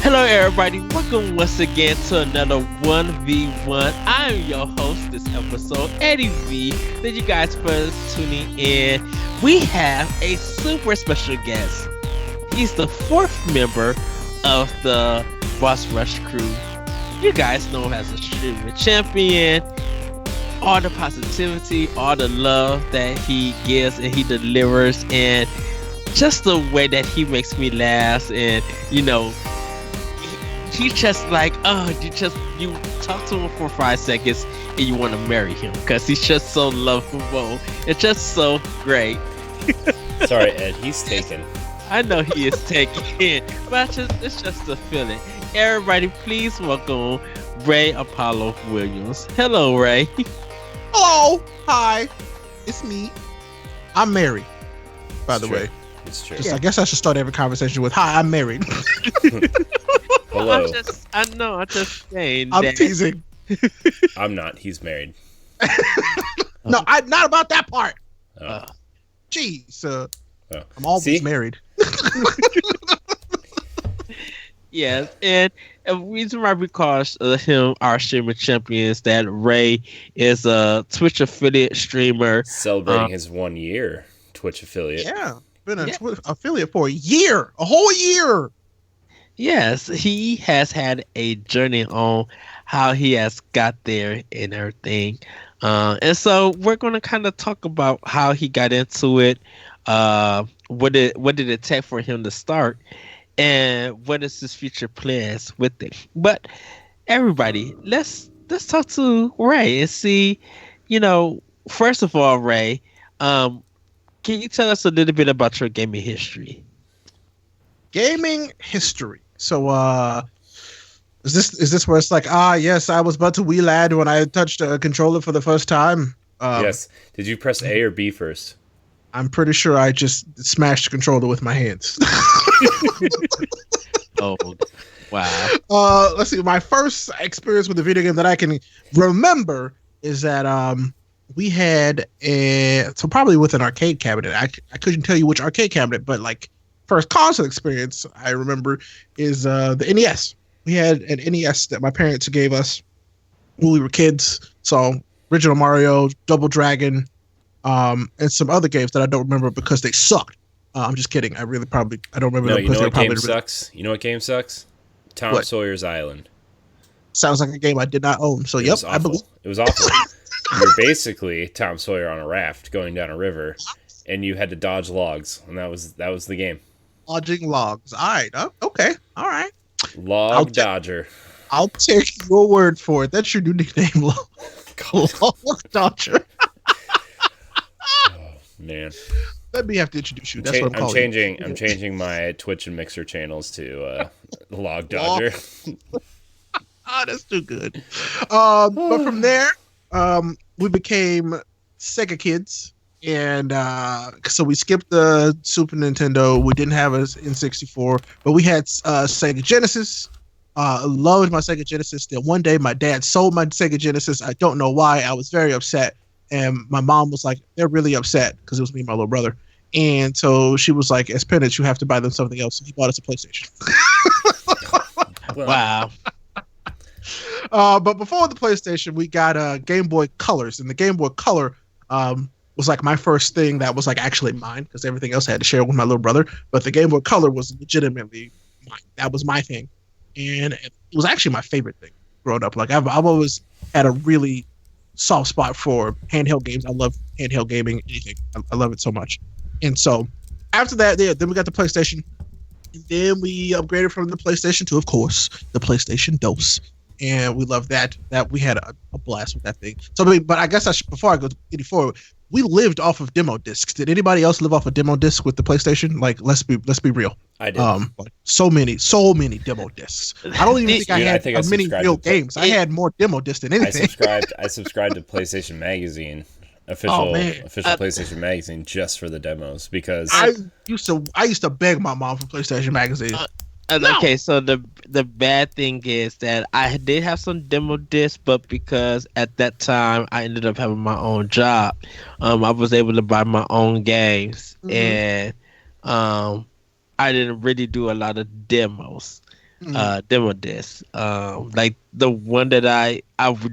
Hello, everybody. Welcome once again to another 1v1. I am your host this episode, Eddie V. Thank you guys for tuning in. We have a super special guest. He's the fourth member of the Boss Rush crew. You guys know him as a streamer champion. All the positivity, all the love that he gives and he delivers, and just the way that he makes me laugh, and he's just like, you talk to him for 5 seconds and you want to marry him because he's just so lovable. It's just so great. Sorry, Ed, he's taken. I know he is taken, but it's just a feeling. Everybody, please welcome Ray Apollo Williams. Hello, Ray. Hello. Hi. It's me. I'm married, by the way. It's true. I guess I should start every conversation with, hi, I'm married. Hello. I'm just saying. I'm teasing. I'm not. He's married. No, I'm not about that part. Oh. Jeez. Oh. I'm always married. Yes, and the reason why we call him our streamer champion is that Ray is a Twitch affiliate streamer. Celebrating his 1 year Twitch affiliate. Yeah. Been a Twitch affiliate for a whole year. Yes, he has had a journey on how he has got there and everything. And so we're going to kind of talk about how he got into it. What did it take for him to start? And what is his future plans with it? But everybody, let's talk to Ray and see, first of all, Ray, can you tell us a little bit about your gaming history? Gaming history. So, is this where it's like, yes, I was but a wee lad when I touched a controller for the first time? Yes. Did you press A or B first? I'm pretty sure I just smashed the controller with my hands. Oh, wow. Let's see. My first experience with a video game that I can remember is that we had probably with an arcade cabinet. I couldn't tell you which arcade cabinet, but like first console experience I remember is the NES. We had an NES that my parents gave us when we were kids. So original Mario, Double Dragon, and some other games that I don't remember because they sucked. I'm just kidding. I don't remember. No, them you know what game really sucks? You know what game sucks? Tom Sawyer's Island. Sounds like a game I did not own. So, yep, I believe. It was awful. You're basically Tom Sawyer on a raft going down a river, and you had to dodge logs, and that was the game. Dodging logs. All right. Okay. All right. Log Dodger. I'll take your word for it. That's your new nickname, Log Dodger. Oh, man. Let me have to introduce you. That's what I'm calling you. I'm changing my Twitch and Mixer channels to Log Dodger. That's too good. But from there, we became Sega kids, and so we skipped the Super Nintendo. We didn't have an N64, but we had Sega Genesis. Loved my Sega Genesis. Then one day, my dad sold my Sega Genesis. I don't know why. I was very upset. And my mom was like, they're really upset because it was me and my little brother. And so she was like, as penance, you have to buy them something else. So he bought us a PlayStation. Wow. But before the PlayStation, we got Game Boy Colors. And the Game Boy Color was like my first thing that was like actually mine because everything else I had to share with my little brother. But the Game Boy Color was legitimately mine. That was my thing. And it was actually my favorite thing growing up. Like I've always had a really soft spot for handheld games. I love handheld gaming, anything. I love it so much. And so after that, then we got the PlayStation. And then we upgraded from the PlayStation to, of course, the PlayStation DOS. And we loved that. That we had a blast with that thing. So, but I guess before I go any forward, we lived off of demo discs. Did anybody else live off a demo disc with the PlayStation? Like, let's be real. I did. So many demo discs. I don't even think I had many real games. I had more demo discs than anything. I subscribed to PlayStation Magazine, official PlayStation Magazine, just for the demos because I used to beg my mom for PlayStation Magazine. Okay, so the bad thing is that I did have some demo discs, but because at that time I ended up having my own job, I was able to buy my own games, and I didn't really do a lot of demos. demo disc. Like the one that I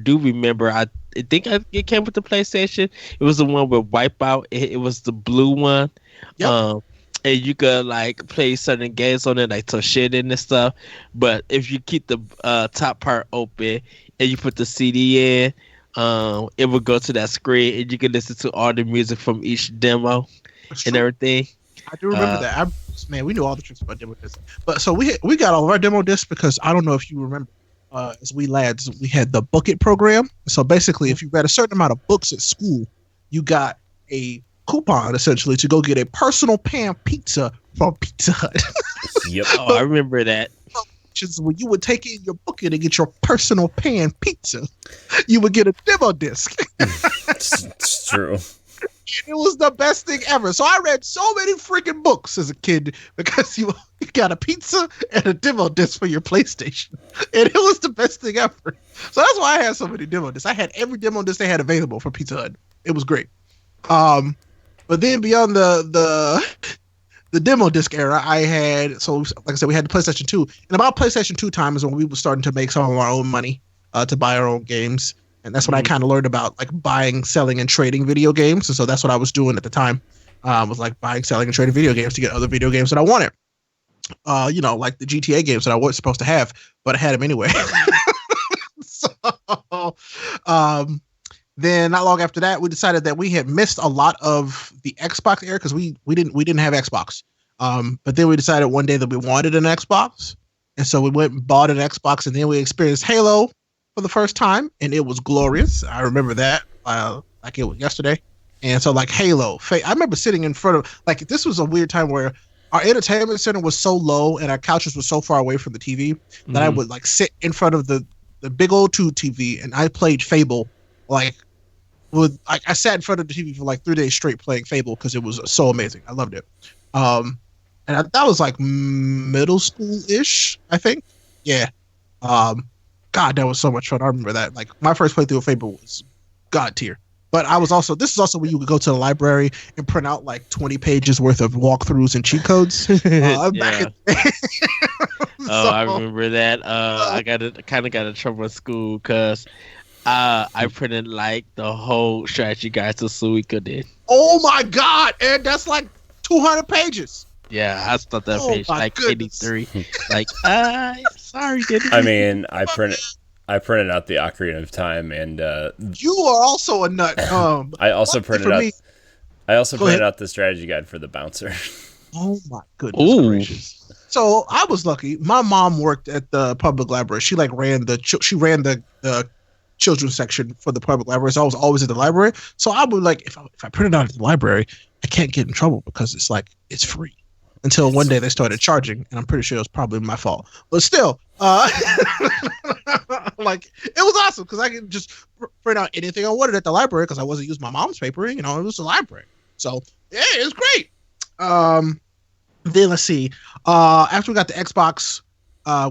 do remember. I think it came with the PlayStation. It was the one with Wipeout. It was the blue one. Yep. And you could like play certain games on it, like some shit in and stuff. But if you keep the top part open and you put the CD in, it would go to that screen and you can listen to all the music from each demo and everything. I do remember that. Man, we knew all the tricks about demo discs. But so we got all of our demo discs because I don't know if you remember, as we lads, we had the Book It program. So basically, if you read a certain amount of books at school, you got a coupon essentially to go get a personal pan pizza from Pizza Hut. Yep. Oh, I remember that. When you would take in your Book It and get your personal pan pizza, you would get a demo disc. It's true. It was the best thing ever. So I read so many freaking books as a kid because you got a pizza and a demo disc for your PlayStation. And it was the best thing ever. So that's why I had so many demo discs. I had every demo disc they had available for Pizza Hut. It was great. But then beyond the demo disc era, I had, so like I said, we had the PlayStation 2. And about PlayStation 2 time is when we were starting to make some of our own money to buy our own games. And that's when I kind of learned about like buying, selling, and trading video games. And so that's what I was doing at the time. Was like buying, selling, and trading video games to get other video games that I wanted. Like the GTA games that I wasn't supposed to have, but I had them anyway. So, then not long after that, we decided that we had missed a lot of the Xbox era because we didn't have Xbox. But then we decided one day that we wanted an Xbox, and so we went and bought an Xbox, and then we experienced Halo for the first time, and it was glorious. I remember that like it was yesterday. And so like Halo, I remember sitting in front of, like, this was a weird time where our entertainment center was so low and our couches were so far away from the TV that I would like sit in front of the big old tube TV and I played Fable. Like I sat in front of the TV for like 3 days straight playing Fable because it was so amazing. I loved it. That was like middle school-ish, I think. Yeah. God, that was so much fun. I remember that. Like my first playthrough of Fable was god tier. But this is also when you would go to the library and print out like 20 pages worth of walkthroughs and cheat codes. Yeah. I remember that. I kind of got in trouble in school because I printed like the whole strategy guide to Suika did. Oh my God, Ed, that's like 200 pages. Yeah, I thought that page like goodness. 83. Like, sorry, didn't I mean, I printed out the Ocarina of Time, and you are also a nut. I also printed out the strategy guide for the Bouncer. Oh my goodness gracious! So I was lucky. My mom worked at the public library. She like ran the children's section for the public library. So I was always at the library. So I would like if I printed out at the library, I can't get in trouble because it's free. Until one day they started charging, and I'm pretty sure it was probably my fault. But still, like it was awesome because I could just print out anything I wanted at the library because I wasn't using my mom's paper. It was the library. So yeah, it was great. Then let's see. After we got the Xbox,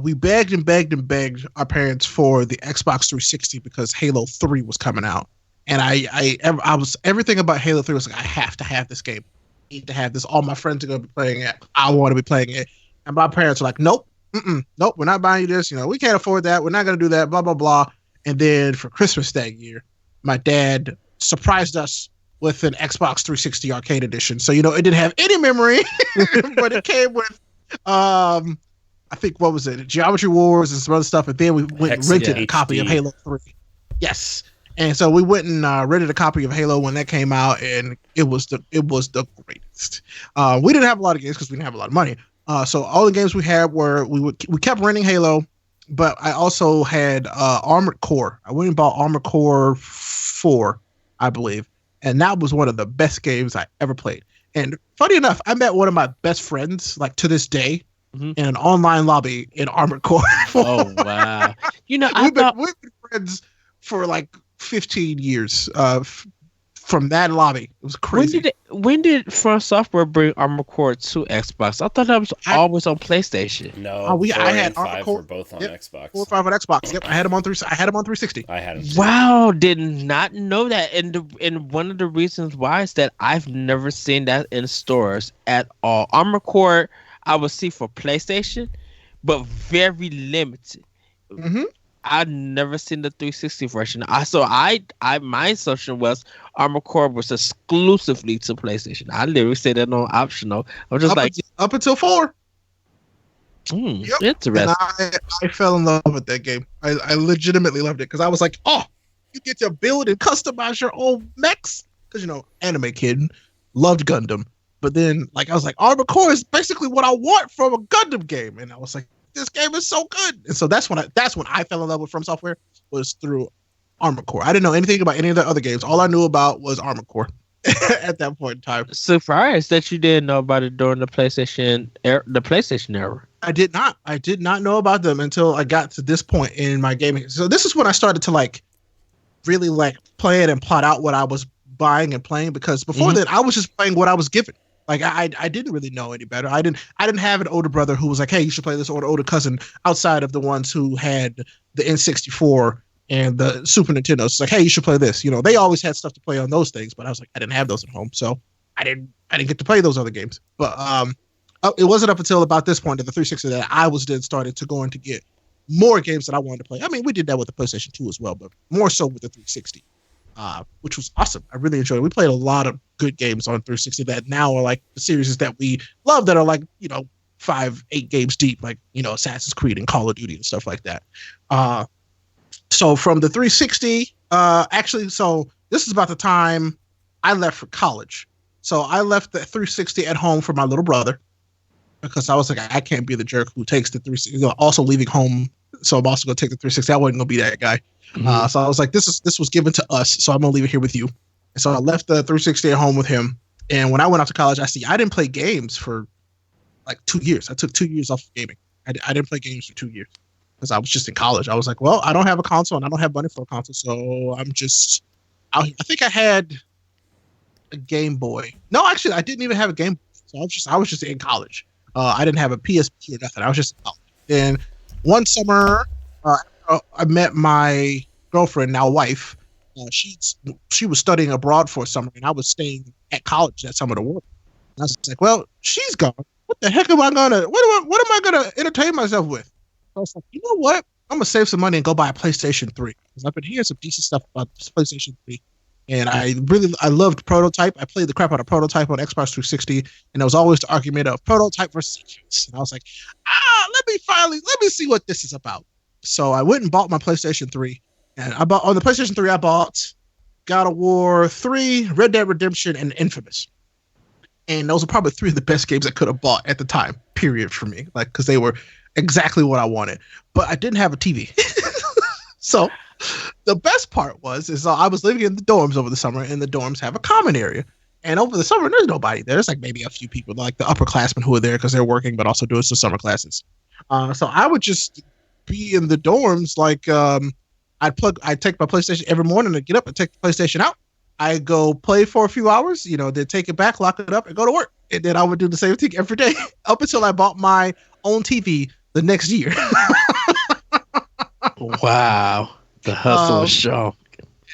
we begged and begged and begged our parents for the Xbox 360 because Halo 3 was coming out, and I was everything about Halo 3 was like I have to have this game. Need to have this. All my friends are going to be playing it. I want to be playing it. And my parents are like, nope, nope, we're not buying you this. We can't afford that. We're not going to do that, blah, blah, blah. And then for Christmas that year, my dad surprised us with an Xbox 360 Arcade Edition. So, it didn't have any memory, but it came with, I think, what was it? Geometry Wars and some other stuff. And then we went and rented a copy of Halo 3. Yes. And so we went and rented a copy of Halo when that came out, and it was the greatest. We didn't have a lot of games because we didn't have a lot of money. So all the games we had were we kept renting Halo, but I also had Armored Core. I went and bought Armored Core 4, I believe, and that was one of the best games I ever played. And funny enough, I met one of my best friends, like to this day, in an online lobby in Armored Core 4. Oh wow! We've been friends for like 15 years from that lobby. It was crazy. When did Front Software bring Armored Core to Xbox? I thought that was always on PlayStation. No, I had Armored Core. Were both on Xbox. 4 and 5 on Xbox. Yep, I had them on 360. I had them too. Wow, did not know that. And one of the reasons why is that I've never seen that in stores at all. Armored Core I would see for PlayStation, but very limited. Hmm. I've never seen the 360 version. My assumption was Armored Core was exclusively to PlayStation. I literally said that on optional. I was just Up, like, up until 4. Yep. And interesting. I fell in love with that game. I legitimately loved it because I was like, oh, you get to build and customize your own mechs. Because, anime kid, loved Gundam. But then, like, I was like, Armored Core is basically what I want from a Gundam game. And I was like, this game is so good. And so that's when I fell in love with From Software, was through Armored Core. I didn't know anything about any of the other games. All I knew about was Armored Core at that point in time. Surprised that you didn't know about it during the PlayStation era. I did not. I did not know about them until I got to this point in my gaming. So this is when I started to really play it and plot out what I was buying and playing, because before then I was just playing what I was given. Like I didn't really know any better. I didn't have an older brother who was like, hey, you should play this, or an older cousin outside of the ones who had the N64 and the Super Nintendo. It's like, hey, you should play this. They always had stuff to play on those things, but I was like, I didn't have those at home, so I didn't get to play those other games. But it wasn't up until about this point of the 360 that I was then started to go on to get more games that I wanted to play. I mean, we did that with the PlayStation 2 as well, but more so with the 360. Which was awesome. I really enjoyed it. We played a lot of good games on 360 that now are like the series that we love, that are like, 5-8 games deep, like, Assassin's Creed and Call of Duty and stuff like that. So from the 360, so this is about the time I left for college. So I left the 360 at home for my little brother, because I was like, I can't be the jerk who takes the 360, also leaving home. So I'm also going to take the 360. I wasn't going to be that guy. So I was like, this was given to us, so I'm gonna leave it here with you. And so I left the 360 at home with him. And when I went off to college, I didn't play games for like 2 years. I took 2 years off of gaming. I didn't play games for 2 years because I was just in college. I was like, well, I don't have a console and I don't have money for a console, so I'm just out here. I think I had a Game Boy. No, actually, I didn't even have a Game Boy. So I was just in college. I didn't have a PSP or nothing. I was just in college. And one summer, I met my girlfriend, now wife. She was studying abroad for a summer, and I was staying at college that summer to work. And I was like, well, she's gone. What the heck am I gonna? What am I gonna entertain myself with? So I was like, you know what? I'm gonna save some money and go buy a PlayStation 3, because I've been hearing some decent stuff about this PlayStation 3. And I loved Prototype. I played the crap out of Prototype on Xbox 360, and there was always the argument of Prototype versus Infamous. And I was like, let me see what this is about. So I went and bought my PlayStation 3, and on the PlayStation 3, I bought God of War 3, Red Dead Redemption, and Infamous. And those are probably 3 of the best games I could have bought at the time, period, for me, because they were exactly what I wanted. But I didn't have a TV. So the best part is I was living in the dorms over the summer, and the dorms have a common area. And over the summer, there's nobody there. There's like maybe a few people, like the upperclassmen who are there because they're working, but also doing some summer classes. So I would just be in the dorms, like I'd take my PlayStation every morning and get up and take the PlayStation out. I go play for a few hours, then take it back, lock it up, and go to work. And then I would do the same thing every day up until I bought my own TV the next year. Wow, the hustle is strong.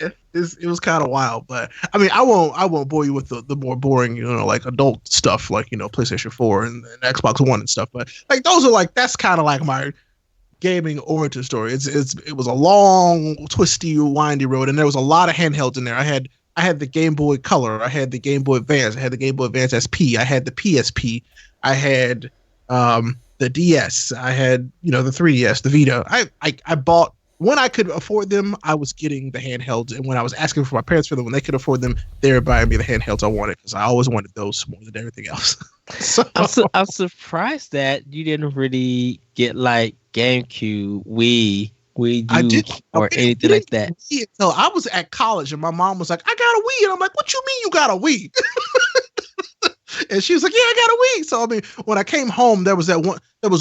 Yeah, it was kind of wild, but I mean, I won't bore you with the more boring, like adult stuff, like PlayStation 4 and Xbox One and stuff. But like those are that's kind of like my gaming origin story. It was a long, twisty, windy road, and there was a lot of handhelds in there. I had the Game Boy Color, I had the Game Boy Advance, I had the Game Boy Advance SP, I had the PSP, I had the DS, I had the 3DS, the Vita. I bought, when I could afford them, I was getting the handhelds, and when I was asking for my parents for them, when they could afford them, they were buying me the handhelds I wanted, because I always wanted those more than everything else. So I'm surprised that you didn't really get like GameCube, Wii U, or anything like that. So I was at college, and my mom was like, "I got a Wii," and I'm like, "What you mean you got a Wii?" And she was like, "Yeah, I got a Wii." So I mean, when I came home, there was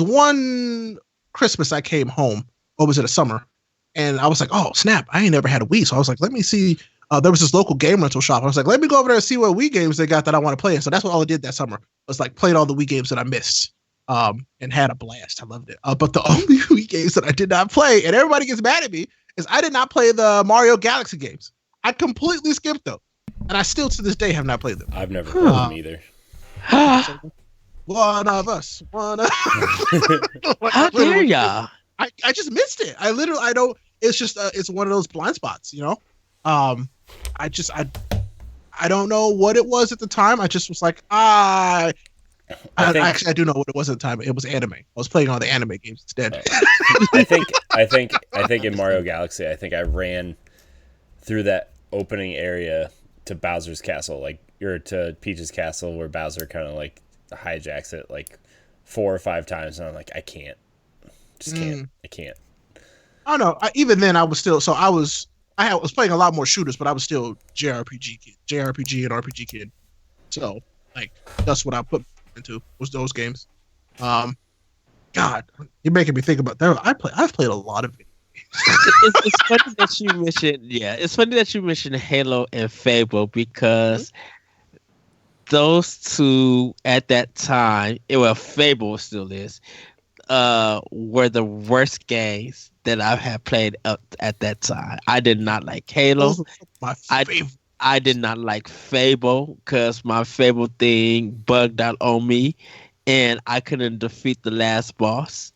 one Christmas I came home, or was it a summer? And I was like, "Oh snap! I ain't never had a Wii." So I was like, "Let me see." There was this local game rental shop. I was like, "Let me go over there and see what Wii games they got that I want to play." And so that's what all I did that summer. Was like played all the Wii games that I missed, and had a blast. I loved it. But the only Wii games that I did not play, and everybody gets mad at me, is I did not play the Mario Galaxy games. I completely skipped them, and I still to this day have not played them. I've never played them either. One of us. One of like, How dare literally, y'all? I just missed it. I don't. It's just it's one of those blind spots, you know. I just I don't know what it was at the time. I just was like I think actually I do know what it was at the time. It was anime. I was playing all the anime games instead. I think in Mario Galaxy, I think I ran through that opening area to Bowser's castle, like or to Peach's castle, where Bowser kind of like hijacks it like 4 or 5 times, and I'm like, I can't, just can't, I can't. I don't know. Even then, I was still so I was playing a lot more shooters, but I was still JRPG and RPG kid. So like that's what I put into was those games. Um, God, you're making me think about that. I've played a lot of video It's funny that you mentioned, yeah, it's funny that you mentioned Halo and Fable because those two at that time, well, Fable still is, were the worst games that I had played up at that time. I did not like Halo. Those were my I favorite. I did not like Fable because my Fable thing bugged out on me, and I couldn't defeat the last boss,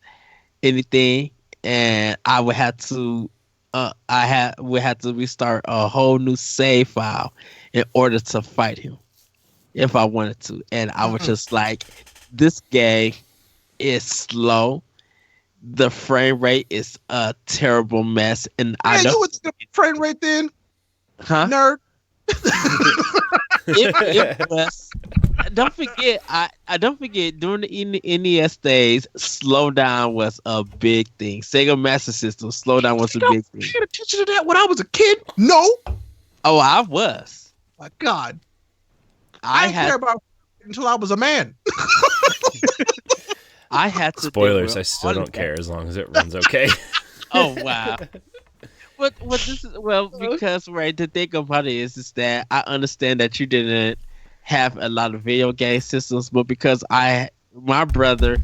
anything, and I would have to. Would have to restart a whole new save file in order to fight him if I wanted to. And I was just like, this game is slow. The frame rate is a terrible mess. And I Man, know, you was the frame rate then, huh? nerd. It was. Don't forget, I don't forget during the NES days, slowdown was a big thing. Sega Master System slowdown was a big thing. Paid attention to that when I was a kid. No, Oh, I was. my God, I I didn't care had about it until I was a man. I had to. Spoilers, deal I with still all don't of that. care as long as it runs okay. Oh wow. What this is, well, because right, the thing about it is that I understand that you didn't have a lot of video game systems, but because my brother,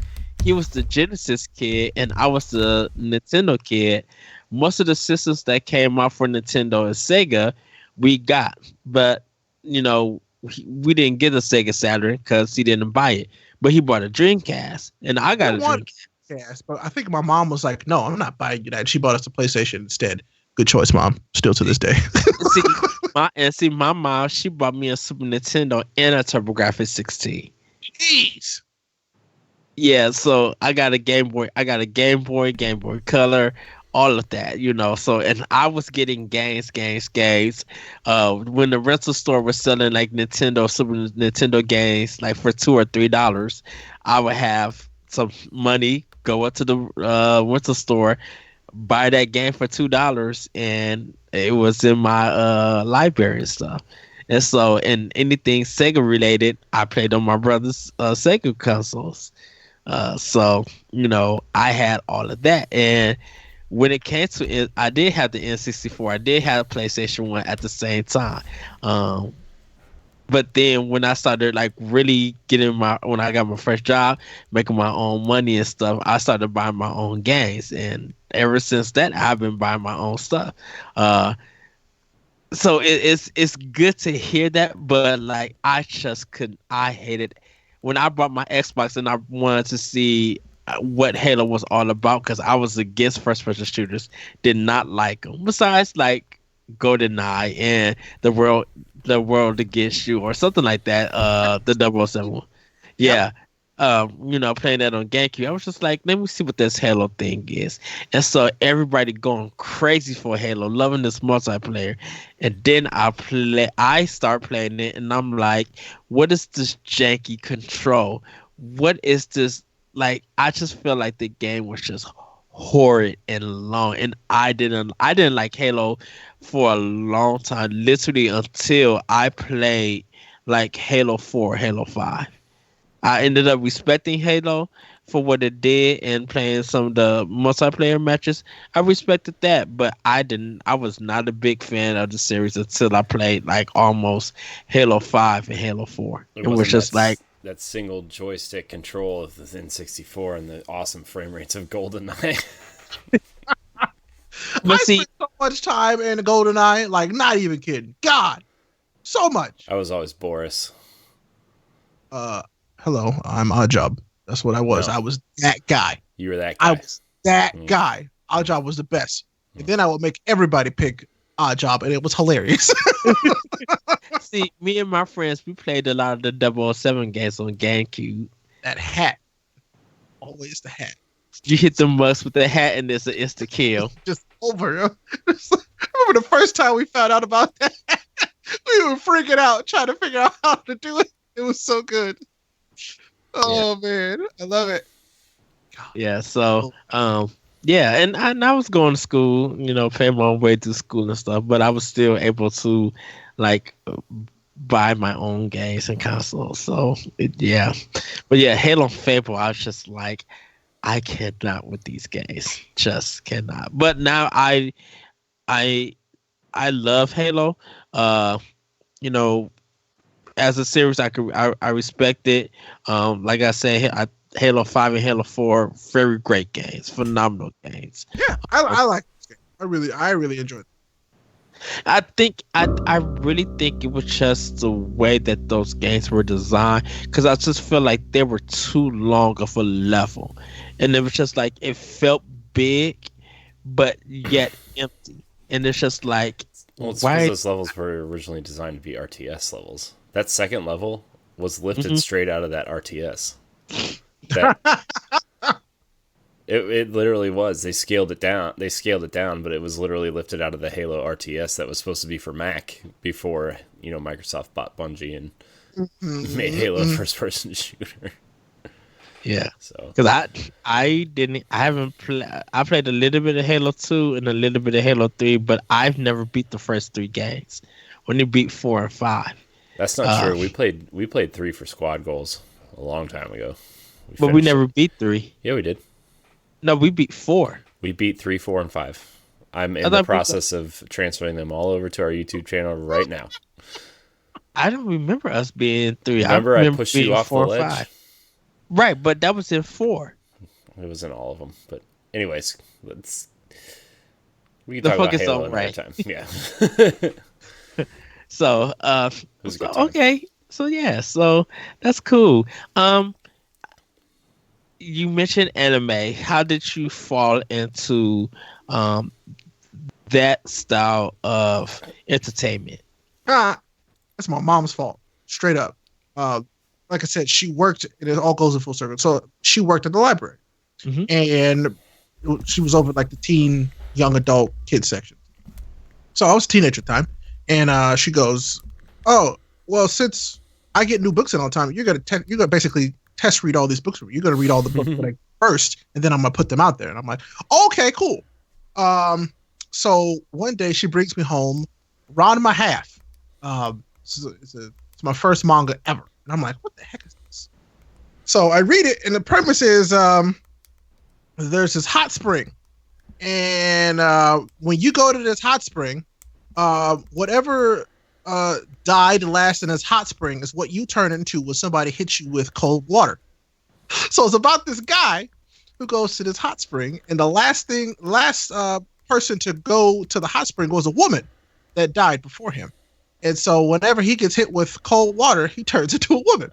he was the Genesis kid and I was the Nintendo kid, most of the systems that came out for Nintendo and Sega we got, but you know, we didn't get a Sega Saturn because he didn't buy it, but he bought a Dreamcast and I got I a want Dreamcast. yes, but I think my mom was like, "No, I'm not buying you that." She bought us a PlayStation instead. Good choice, mom. Still to this day. See, my mom, she bought me a Super Nintendo and a TurboGrafx 16. Jeez. Yeah, so I got a Game Boy, Game Boy Color, all of that, you know. So and I was getting games. When the rental store was selling like Super Nintendo games, like for $2 or $3, I would have some money, go up to the rental store, buy that game for $2, and it was in my library and stuff. And so, and anything Sega related, I played on my brother's Sega consoles. So you know, I had all of that, and when it came to it, I did have the N64. I did have a PlayStation 1 at the same time. Um, but then when I started like really when I got my first job, making my own money and stuff, I started buying my own games, and ever since that, I've been buying my own stuff. Uh, so it's good to hear that, but like I just couldn't. I hated when I bought my Xbox and I wanted to see what Halo was all about because I was against first person shooters. Did not like them. Besides, like GoldenEye and the world against you or something like that. The 007 one. Yeah. You know, playing that on GameCube, I was just like, let me see what this Halo thing is. And so everybody going crazy for Halo, loving this multiplayer. And then I start playing it and I'm like, what is this janky control? What is this? Like, I just feel like the game was just horrid and long. And I didn't like Halo for a long time, literally until I played like Halo 4, Halo 5. I ended up respecting Halo for what it did and playing some of the multiplayer matches. I respected that, but I was not a big fan of the series until I played like almost Halo 5 and Halo 4. It It was wasn't just like, that single joystick control of the N64 and the awesome frame rates of GoldenEye. but I see, spent so much time in GoldenEye, like not even kidding. God, so much. I was always Boris. Uh, hello, I'm Oddjob. That's what I was. No. I was that guy. You were that I guy. was that guy. Oddjob was the best. And then I would make everybody pick Oddjob, and it was hilarious. See, me and my friends, we played a lot of the 007 games on GameCube. That hat. Always the hat. You hit the must with the hat, and it's an insta kill. Just over. I remember the first time we found out about that. We were freaking out trying to figure out how to do it. It was so good. Oh man, I love it. Yeah, so yeah, and I was going to school, you know, paying my own way to school and stuff, but I was still able to like buy my own games and consoles. So yeah, but yeah, Halo Fable, I was just like, I cannot with these games, just cannot. But now I love Halo. You know, as a series, I respect it. Like I said, Halo 5 and Halo 4, very great games, phenomenal games. Yeah, I like this game. I really enjoyed it. I really think it was just the way that those games were designed, because I just feel like they were too long of a level, and it was just like it felt big, but yet empty, and it's just like, Well, it's why? because those levels were originally designed to be RTS levels. That second level was lifted straight out of that RTS. It literally was. They scaled it down, but it was literally lifted out of the Halo RTS that was supposed to be for Mac before, you know, Microsoft bought Bungie and made Halo a first-person shooter. Yeah. So Because I haven't played. I played a little bit of Halo 2 and a little bit of Halo 3, but I've never beat the first 3 games. Only beat 4 and 5. that's not true. We played 3 for squad goals a long time ago. But we never beat 3. Yeah, we did. No, we beat 4. We beat 3, 4, and 5. I'm in the process of transferring them all over to our YouTube channel right now. I don't remember us being 3. Remember, I remember pushed you being off the 4 or ledge? 5. Right, but that was in 4. It was in all of them. But anyways, we can The talk about focus Halo on another right. time. Yeah. So, was a good time. okay. So yeah, so that's cool. You mentioned anime. How did you fall into that style of entertainment? That's my mom's fault, straight up. Like I said, she worked, and it all goes in full circle. So she worked at the library, and she was over like the teen, young adult, kids section. So I was a teenager at the time, and she goes, "Oh, well, since I get new books in all the time, you're gonna basically test read all these books for me. You're gonna read all the books like first, and then I'm gonna put them out there." And I'm like, "Okay, cool." So one day she brings me home Ranma Half. It's my first manga ever, and I'm like, "What the heck is this?" So I read it, and the premise is there's this hot spring, and when you go to this hot spring, whatever died last in this hot spring is what you turn into when somebody hits you with cold water. So it's about this guy who goes to this hot spring, and the last person to go to the hot spring was a woman that died before him. And so whenever he gets hit with cold water, he turns into a woman.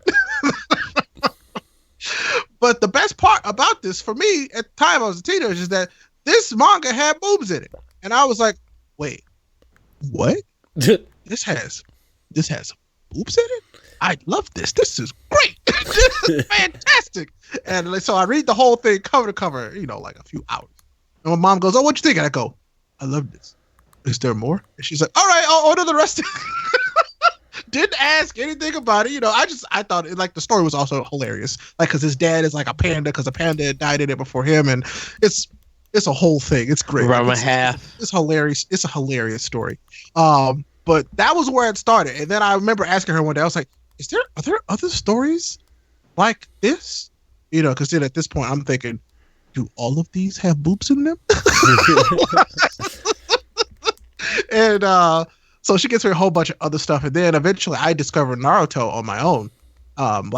But the best part about this for me at the time I was a teenager is that this manga had boobs in it. And I was like, wait, what? This has boobs in it? I love this. This is great. This is fantastic. And so I read the whole thing cover to cover, like a few hours. And my mom goes, "Oh, what you think?" And I go, "I love this. Is there more?" And she's like, "All right, I'll order the rest." Didn't ask anything about it. I thought the story was also hilarious. Like, because his dad is like a panda, because a panda had died in it before him. And it's a whole thing. It's great. Ranma Half. It's hilarious. It's a hilarious story. But that was where it started. And then I remember asking her one day, I was like, are there other stories like this? Because then at this point I'm thinking, do all of these have boobs in them? And so she gets her a whole bunch of other stuff. And then eventually I discovered Naruto on my own,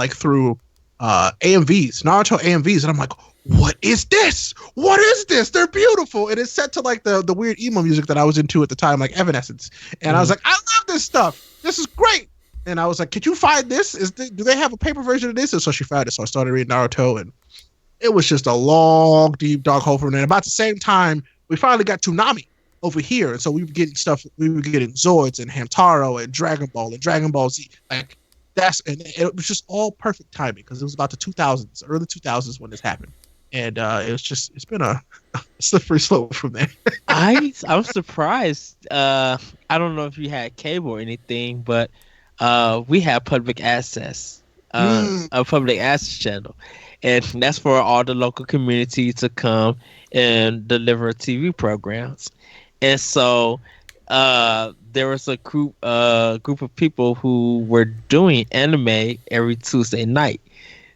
through AMVs, Naruto AMVs. And I'm like, what is this? What is this? They're beautiful. And it's set to like the weird emo music that I was into at the time, like Evanescence. And I was like, I love this stuff. This is great. And I was like, "Could you find this? Do they have a paper version of this?" And so she found it. So I started reading Naruto, and it was just a long, deep, dark hole from there. And about the same time, we finally got Toonami over here, and so we were getting stuff. We were getting Zords and Hamtaro and Dragon Ball and Dragon Ball Z. Like and it was just all perfect timing because it was about the 2000s, early 2000s when this happened, and it's been a slippery slope from there. I'm surprised. I don't know if you had cable or anything, but we have public access, a public access channel, and that's for all the local community to come and deliver TV programs. And so there was a group of people who were doing anime every Tuesday night.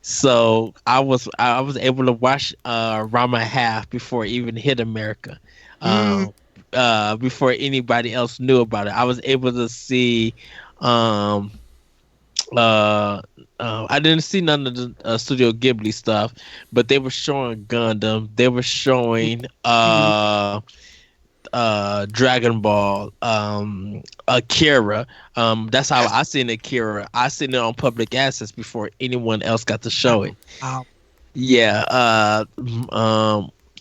So I was able to watch Rama half before it even hit America. Before anybody else knew about it. I was able to see I didn't see none of the Studio Ghibli stuff, but they were showing Gundam. They were showing Dragon Ball, Akira. That's how I seen Akira. I seen it on public access before anyone else got to show it. Wow. Yeah,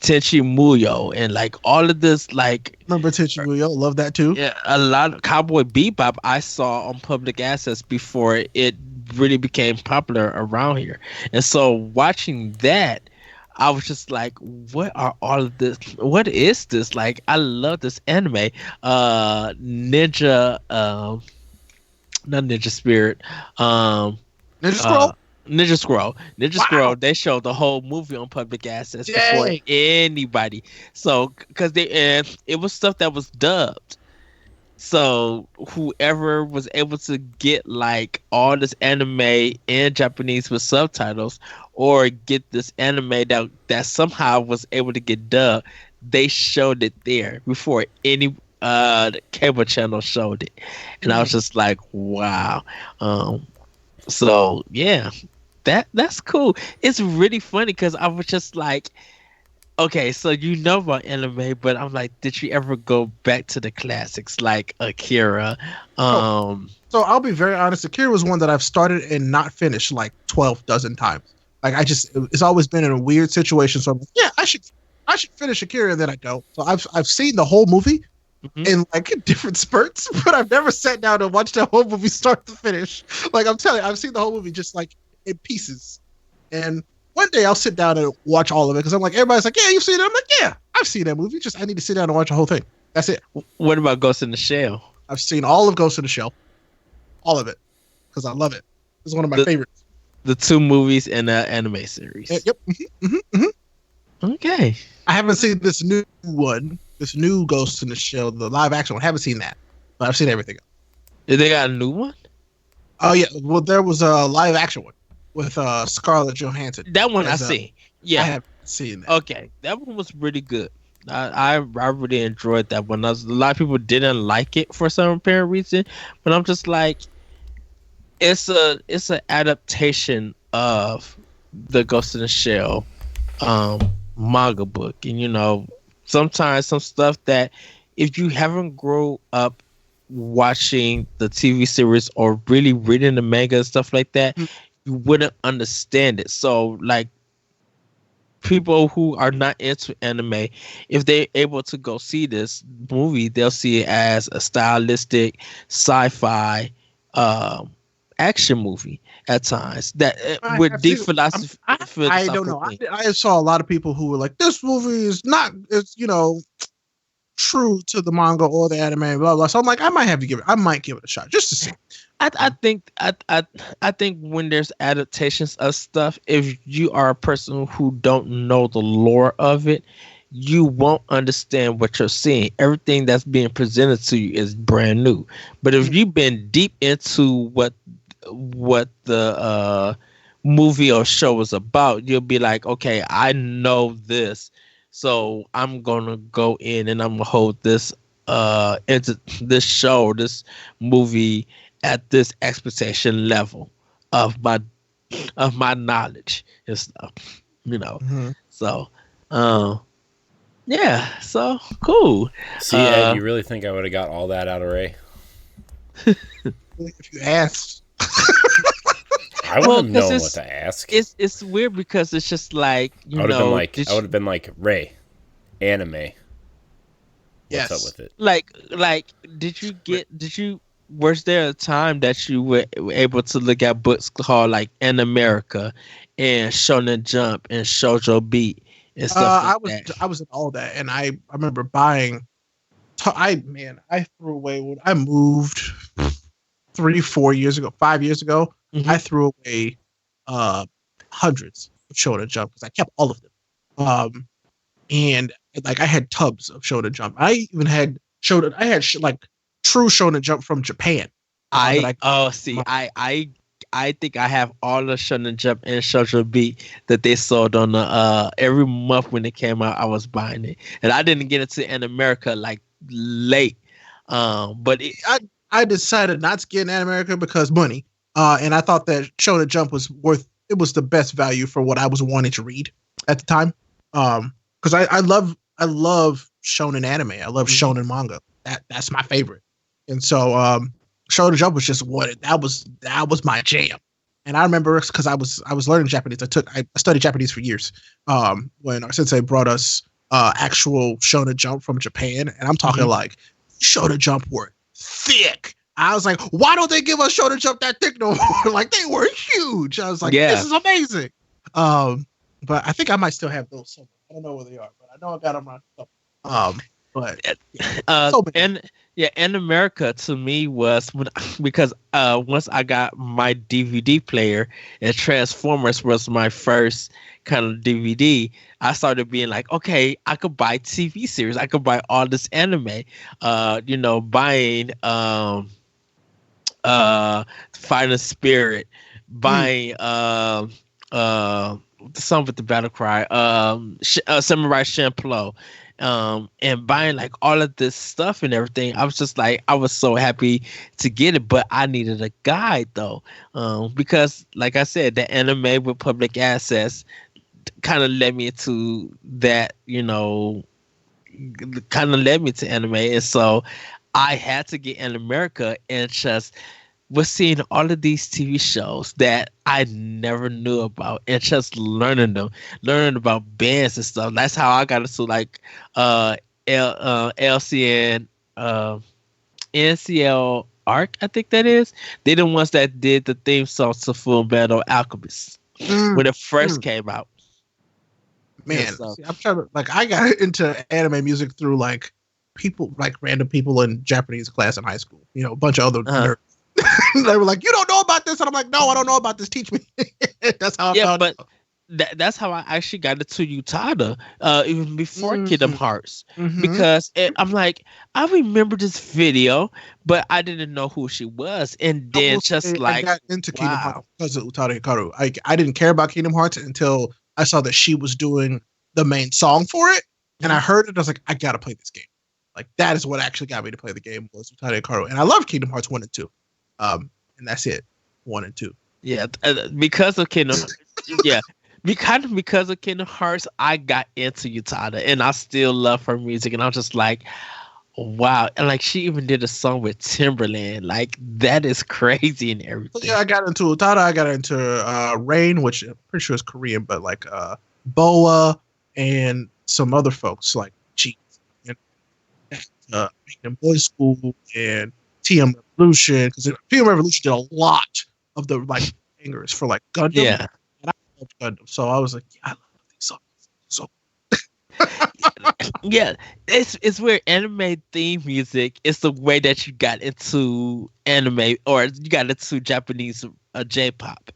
Tenchi Muyo and like all of this, like Remember Tenchi Muyo? Love that too. yeah, a lot of Cowboy Bebop I saw on public access before it really became popular around here. And so watching that, I was just like, what are all of this? What is this? Like, I love this anime. Ninja, not Ninja Spirit. Ninja Scroll. Ninja Scroll. Ninja Wow. Scroll. They showed the whole movie on public access before Yay. anybody. So, because it was stuff that was dubbed. So whoever was able to get like all this anime in Japanese with subtitles, or get this anime that somehow was able to get dubbed, they showed it there before any cable channel showed it, and I was just like, wow. So yeah, that's cool. It's really funny because I was just like, okay, so you know about anime, but I'm like, did you ever go back to the classics like Akira? So I'll be very honest. Akira was one that I've started and not finished like 12 dozen times. Like it's always been in a weird situation. So I'm like, yeah, I should finish Akira, and then I don't. So I've seen the whole movie in like different spurts, but I've never sat down and watched that whole movie start to finish. Like I'm telling you, I've seen the whole movie just like in pieces. And one day I'll sit down and watch all of it because I'm like, everybody's like, yeah, you've seen it. I'm like, yeah, I've seen that movie. Just I need to sit down and watch the whole thing. That's it. What about Ghost in the Shell? I've seen all of Ghost in the Shell, all of it, because I love it. It's one of my favorites. The 2 movies and the anime series. Yep. Okay. I haven't seen this new one, this new Ghost in the Shell, the live action one. I haven't seen that, but I've seen everything else. Did they got a new one? Oh yeah, well there was a live action one with Scarlett Johansson. That one I seen. Yeah, I haven't seen that. Okay, that one was really good. I really enjoyed that one. A lot of people didn't like it for some apparent reason, but I'm just like, it's an adaptation of the Ghost in the Shell manga book, and you know, sometimes some stuff that if you haven't grown up watching the TV series or really reading the manga and stuff like that, you wouldn't understand it. So like, people who are not into anime, if they're able to go see this movie, they'll see it as a stylistic sci-fi action movie at times that with deep philosophy. I don't know. I saw a lot of people who were like, this movie is not, it's, you know, true to the manga or the anime, blah blah. So I'm like, I might give it a shot just to see. I think when there's adaptations of stuff, if you are a person who don't know the lore of it, you won't understand what you're seeing. Everything that's being presented to you is brand new. But if you've been deep into what the movie or show is about, you'll be like, okay, I know this, so I'm gonna go in and I'm gonna hold this into this show, this movie at this expectation level of my knowledge and stuff, you know. So yeah, so cool. See, Ed, you really think I would have got all that out of Ray? if you asked. I wouldn't Well, have because known what to ask. it's weird because it's just like I would have been like, did I would have been like, Ray, anime. What's up Yes. with it? like did you was there a time that you were able to look at books called like In America and Shonen Jump and Shoujo Beat and stuff like that? I was in all that, and I remember buying. I threw away when I moved 3 4 years ago, 5 years ago. Hmm. I threw away uh hundreds of Shonen Jump because I kept all of them. And like I had tubs of Shonen Jump. I even had Shonen. I had like true Shonen Jump from Japan. That I I oh see I think I have all the Shonen Jump and Shoujo Beat that they sold on the every month when it came out. I was buying it, and I didn't get into In America like late. But it, I decided not to get in America because money. And I thought that Shonen Jump was worth. It was the best value for what I was wanting to read at the time. Because I love shonen anime. I love shonen manga. That's my favorite. And so Shonen Jump was just that was my jam. And I remember because I was learning Japanese. I studied Japanese for years. When our sensei brought us actual Shonen Jump from Japan, and I'm talking like Shonen Jump were thick. I was like, why don't they give us Shonen Jump that thick no more? Like they were huge. I was like, Yeah. this is amazing. But I think I might still have those somewhere. I don't know where they are, but I know I got them around. But so many. and yeah, In America to me was because once I got my DVD player and Transformers was my first kind of DVD, I started being like, okay, I could buy TV series, I could buy all this anime, buying Final Spirit, buying the song with the battle cry, Samurai Champloo, and buying like all of this stuff and everything. I was just like, I was so happy to get it, but I needed a guide though, because like I said, the anime with public access kind of led me to that, kind of led me to anime, and so I had to get In America and just was seeing all of these TV shows that I never knew about and just learning about bands and stuff. That's how I got into like LCN, NCL Arc, I think that is. They're the ones that did the theme song to Full Metal Alchemist when it first came out. Man, so. see, I'm trying to like I got into anime music through like people like random people in Japanese class in high school. A bunch of other nerds. They were like, "You don't know about this," and I'm like, "No, I don't know about this. Teach me." That's how I found but it. that's how I actually got into Utada, even before Kingdom Hearts, Mhm. because I'm like, I remember this video, but I didn't know who she was, and I then will just say like, I got into Kingdom Hearts wow, because of Utada Hikaru. I didn't care about Kingdom Hearts until I saw that she was doing the main song for it, and I heard it. I was like, I gotta play this game. Like that is what actually got me to play the game was Utada Hikaru, and I love Kingdom Hearts 1 and 2. And that's it, 1 and 2. yeah, because of Kingdom, yeah. Because of Kingdom Hearts, I got into Utada, and I still love her music. And I'm just like, wow! And like, she even did a song with Timberland. Like, that is crazy and everything. So, yeah, I got into Utada. I got into Rain, which I'm pretty sure is Korean, but like Boa and some other folks like Cheat and Boys School and TM Revolution, because TM Revolution did a lot of the like bangers for like Gundam. Yeah. And I love Gundam, so I was like, yeah, I love these songs. So Yeah, it's where anime theme music is the way that you got into anime, or you got into Japanese J-pop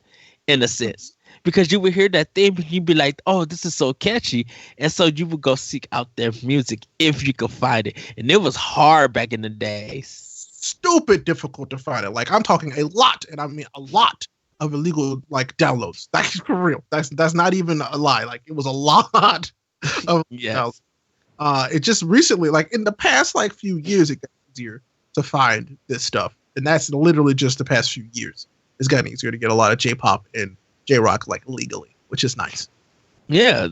in a sense, because you would hear that theme and you'd be like, oh, this is so catchy, and so you would go seek out their music if you could find it, and it was hard back in the days. stupid difficult to find it. Like I'm talking a lot, and I mean a lot of illegal like downloads. That's for real. That's not even a lie. Like it was a lot of Yes. it just recently, like in the past like few years, it got easier to find this stuff. And that's literally just the past few years. It's gotten easier to get a lot of J-pop and J-rock like legally, which is nice. Yeah,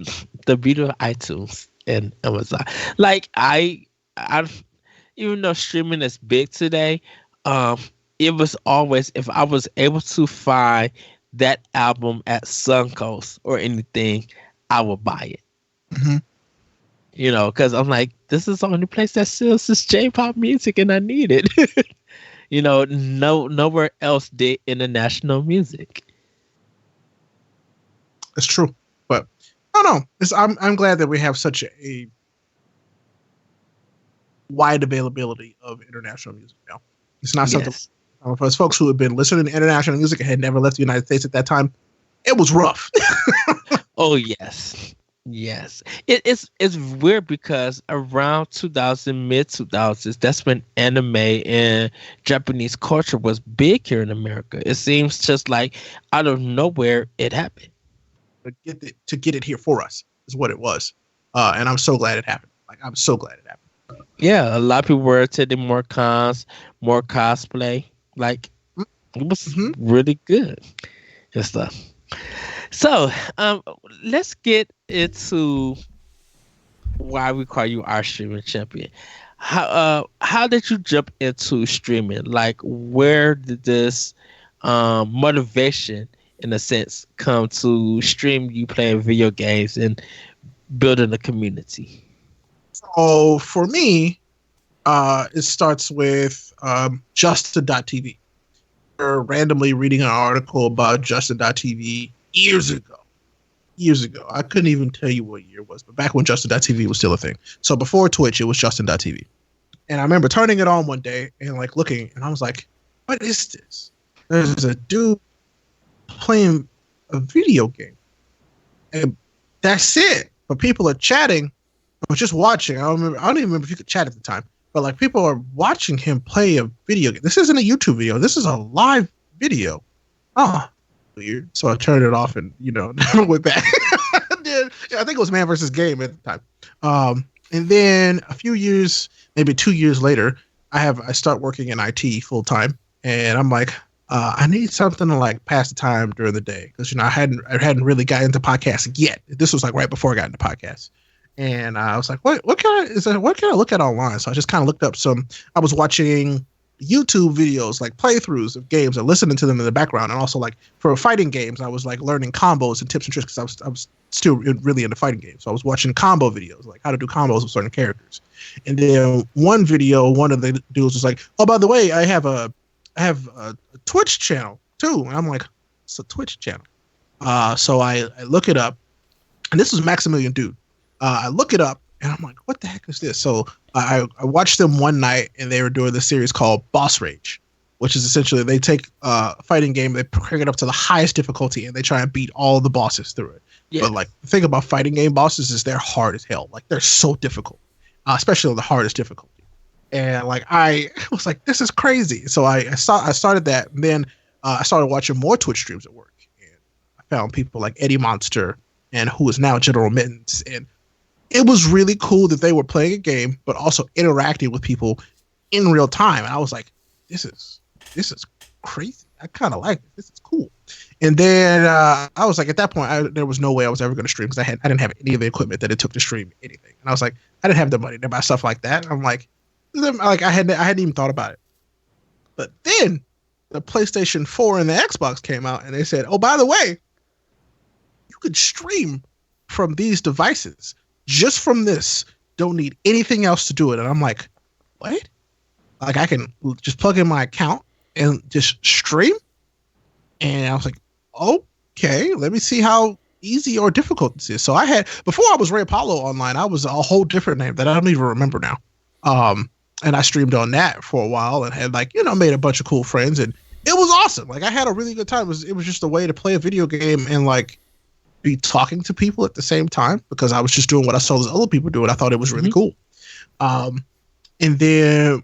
the beauty of iTunes and Amazon. Like I even though streaming is big today, um, it was always, if I was able to find that album at Suncoast or anything, I would buy it. Hmm. You know, because I'm like, this is the only place that sells this J-pop music, and I need it. You know, nowhere else did international music. It's true, but I don't know. I'm glad that we have such a wide availability of international music now. It's not something Yes. for us folks who had been listening to international music and had never left the United States at that time. It was rough. Oh yes, yes. It's weird because around 2000, mid 2000s, that's when anime and Japanese culture was big here in America. It seems just like out of nowhere it happened. To get it here for us is what it was, and I'm so glad it happened. Like I'm so glad it happened. Yeah, a lot of people were attending more cons, more cosplay. Like it was Mhm. really good and stuff. So, let's get into why we call you our streaming champion. How did you jump into streaming? Like, where did this motivation, in a sense, come to stream you playing video games and building a community? So for me, it starts with Justin.tv. Randomly reading an article about Justin.tv years ago. Years ago. I couldn't even tell you what year it was, but back when Justin.tv was still a thing. So before Twitch, it was Justin.tv. And I remember turning it on one day and like looking, and I was like, what is this? There's a dude playing a video game. And that's it. But people are chatting or just watching. I don't even remember if you could chat at the time. But like people are watching him play a video game. This isn't a YouTube video. This is a live video. Oh, weird. So I turned it off and never went back. Yeah, I think it was Man vs. Game at the time. And then a few years, maybe 2 years later, I start working in IT full time, and I'm like, I need something to like pass the time during the day because I hadn't really got into podcasts yet. This was like right before I got into podcasts. And I was like, what can I look at online? So I just kind of looked up I was watching YouTube videos, like playthroughs of games and listening to them in the background. And also like for fighting games, I was like learning combos and tips and tricks because I was still really into fighting games. So I was watching combo videos, like how to do combos with certain characters. And then one of the dudes was like, oh, by the way, I have a Twitch channel too. And I'm like, it's a Twitch channel. So I look it up, and this was Maximilian Dude. I look it up, and I'm like, what the heck is this? So I watched them one night, and they were doing this series called Boss Rage, which is essentially they take a fighting game, they crank it up to the highest difficulty, and they try and beat all the bosses through it. Yeah. But like the thing about fighting game bosses is they're hard as hell. Like they're so difficult, especially on the hardest difficulty. And like I was like, this is crazy. So I started that, and then I started watching more Twitch streams at work, and I found people like Eddie Monster, and who is now General Mittens, and it was really cool that they were playing a game, but also interacting with people in real time. And I was like, this is crazy. I kind of like it. This is cool. And then I was like, at that point, there was no way I was ever going to stream because I didn't have any of the equipment that it took to stream anything. And I was like, I didn't have the money to buy stuff like that. And I'm like I hadn't even thought about it. But then the PlayStation 4 and the Xbox came out, and they said, oh, by the way, you could stream from these devices. Just from this, don't need anything else to do it. And I'm like, what? Like I can just plug in my account and just stream? And I was like, okay, let me see how easy or difficult this is. So before I was Ray Apollo online, I was a whole different name that I don't even remember now. And I streamed on that for a while and had made a bunch of cool friends, and it was awesome. Like I had a really good time. It was just a way to play a video game and like be talking to people at the same time because I was just doing what I saw those other people do, and I thought it was really cool. And then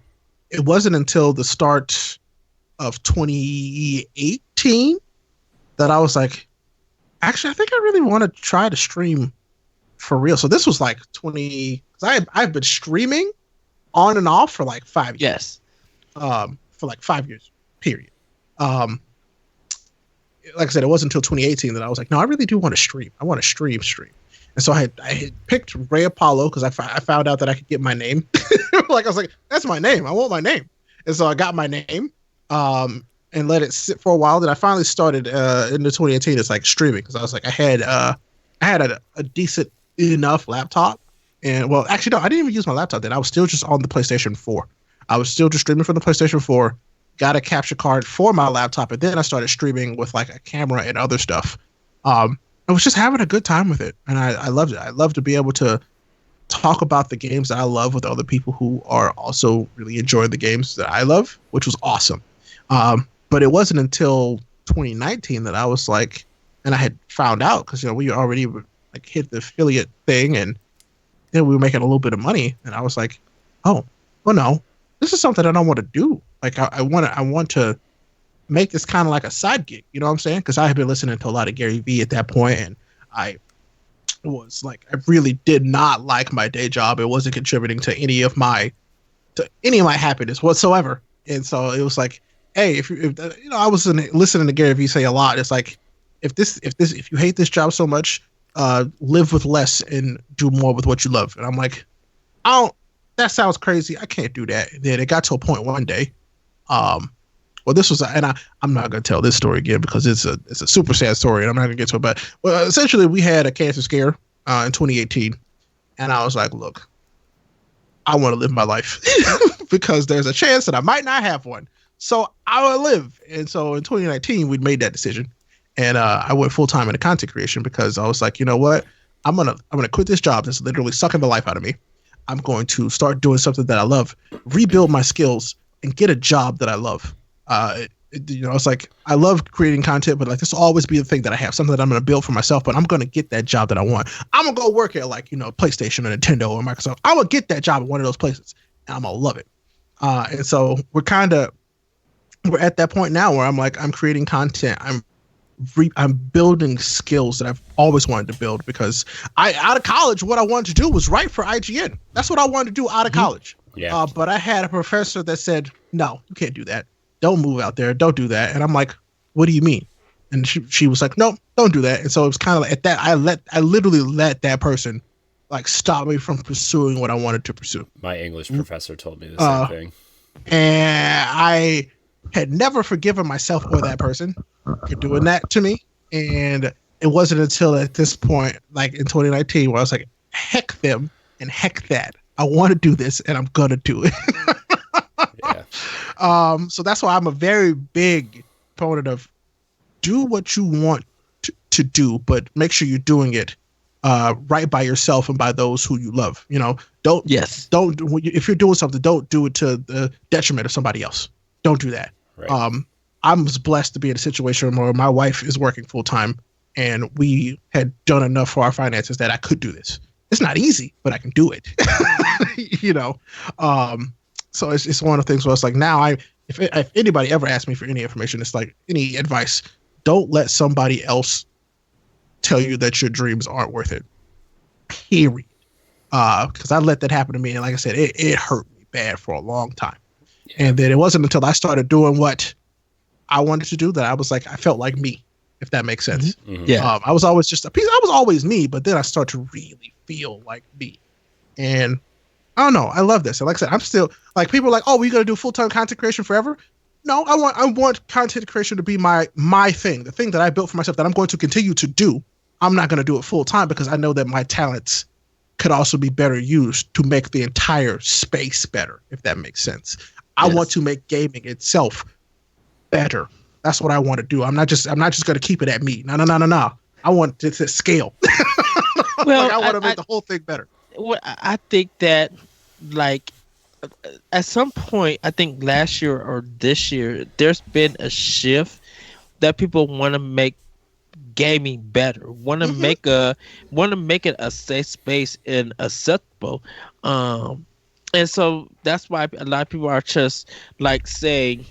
it wasn't until the start of 2018 that I was like, actually, I think I really want to try to stream for real. So this was like 20, because I've been streaming on and off for like 5 years. Yes. For like 5 years, period. Like I said, it wasn't until 2018 that I was like, no, I really do want to stream. I want to stream. And so I had picked Ray Apollo because I found out that I could get my name. Like I was like, that's my name. I want my name. And so I got my name. and let it sit for a while. Then I finally started in the 2018. It's like streaming because I was like I had a decent enough laptop, and well, actually no, I didn't even use my laptop then. I was still just on the PlayStation 4. I was still just streaming from the PlayStation 4. Got a capture card for my laptop, and then I started streaming with like a camera and other stuff. I was just having a good time with it, and I loved it. I love to be able to talk about the games that I love with other people who are also really enjoying the games that I love, which was awesome. But it wasn't until 2019 that I was like, and I had found out because we already like hit the affiliate thing, and then we were making a little bit of money, and I was like, oh, well, no, this is something I don't want to do. Like I want to make this kind of like a side gig. You know what I'm saying? Because I had been listening to a lot of Gary Vee at that point, and I was like, I really did not like my day job. It wasn't contributing to any of my happiness whatsoever. And so it was like, hey, if I was listening to Gary Vee say a lot. It's like, if you hate this job so much, live with less and do more with what you love. And I'm like, that sounds crazy. I can't do that. And then it got to a point one day. Well, this was, and I'm not going to tell this story again because it's a super sad story, and I'm not going to get to it. But essentially, we had a cancer scare in 2018, and I was like, look, I want to live my life because there's a chance that I might not have one, so I will live. And so in 2019, we made that decision, and I went full time into content creation because I was like, you know what, I'm gonna quit this job that's literally sucking the life out of me. I'm going to start doing something that I love, rebuild my skills, and get a job that I love. It's like I love creating content, but like this will always be the thing that I have, something that I'm going to build for myself. But I'm going to get that job that I want. I'm gonna go work at like PlayStation or Nintendo or Microsoft. I'm gonna get that job at one of those places, and I'm gonna love it. And so we're at that point now where I'm like, I'm creating content. I'm building skills that I've always wanted to build because out of college, what I wanted to do was write for IGN. That's what I wanted to do out of college. Yeah. But I had a professor that said, no, you can't do that. Don't move out there. Don't do that. And I'm like, what do you mean? And she was like, no, don't do that. And so it was kind of like at that, I literally let that person like stop me from pursuing what I wanted to pursue. My English professor told me the same thing. And I had never forgiven myself or that person for doing that to me. And it wasn't until at this point, like in 2019, where I was like, heck them and heck that. I want to do this and I'm going to do it. Yeah. So that's why I'm a very big proponent of do what you want to do, but make sure you're doing it right by yourself and by those who you love. Don't if you're doing something, don't do it to the detriment of somebody else. Don't do that. Right. I was blessed to be in a situation where my wife is working full time, and we had done enough for our finances that I could do this. It's not easy, but I can do it. So it's one of the things where it's like now if anybody ever asks me for any information, it's like any advice, don't let somebody else tell you that your dreams aren't worth it. Period. Because I let that happen to me, and like I said, it hurt me bad for a long time. Yeah. And then it wasn't until I started doing what I wanted to do that I was like, I felt like me, if that makes sense. Mm-hmm. Yeah. I was always just a piece. I was always me, but then I started to really feel like me. And I don't know. I love this. And like I said, I'm still like people are like, oh, we're gonna do full-time content creation forever. No, I want content creation to be my thing, the thing that I built for myself that I'm going to continue to do. I'm not going to do it full time because I know that my talents could also be better used to make the entire space better, if that makes sense. I want to make gaming itself better. That's what I want to do. I'm not just going to keep it at me. No. I want it to scale. Well, I want to make the whole thing better. Well, I think that like at some point, I think last year or this year, there's been a shift that people want to make gaming better, want to make it a safe space and acceptable. And so that's why a lot of people are just like saying,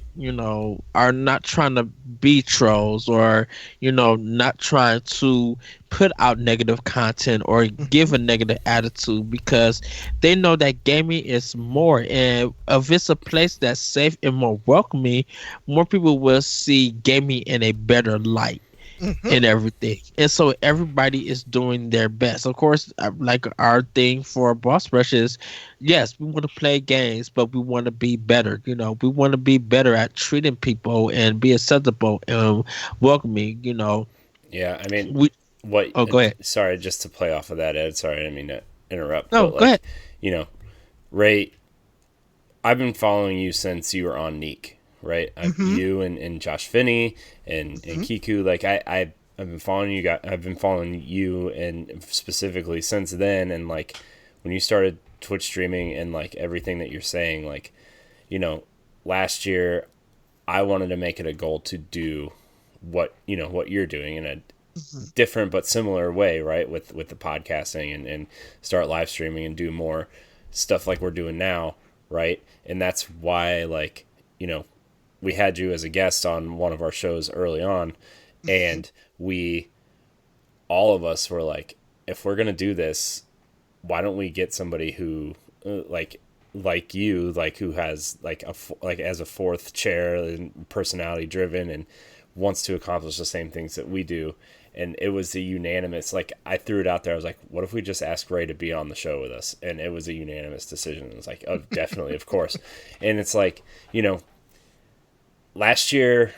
are not trying to be trolls or, not trying to put out negative content or give a negative attitude because they know that gaming is more. And if it's a place that's safe and more welcoming, more people will see gaming in a better light. Hmm. and everything. And so everybody is doing their best. Of course, like our thing for Boss Rush is, yes, we want to play games, but we want to be better. We want to be better at treating people and be acceptable and welcoming. Yeah, I mean, We. what? Oh, go ahead. Sorry, just to play off of that, Ed. Sorry, I didn't mean to interrupt, No, but go ahead. like, you know, Ray, I've been following you since you were on Neek, right? Hmm. You and Josh Finney and Hmm. Kiku, like I've been following you guys. I've been following you and specifically since then, and like when you started Twitch streaming and like everything that you're saying, like, you know, last year I wanted to make it a goal to do what you're doing in a Hmm. different but similar way, right? With the podcasting and start live streaming and do more stuff like we're doing now, right? And that's why, like, we had you as a guest on one of our shows early on, and we all of us were like, if we're gonna do this, why don't we get somebody who like you, like who has like as a fourth chair and personality driven and wants to accomplish the same things that we do. And it was a unanimous, like, I threw it out there. I was like, what if we just ask Ray to be on the show with us? And it was a unanimous decision. It was like, oh, definitely, of course. And it's like, last year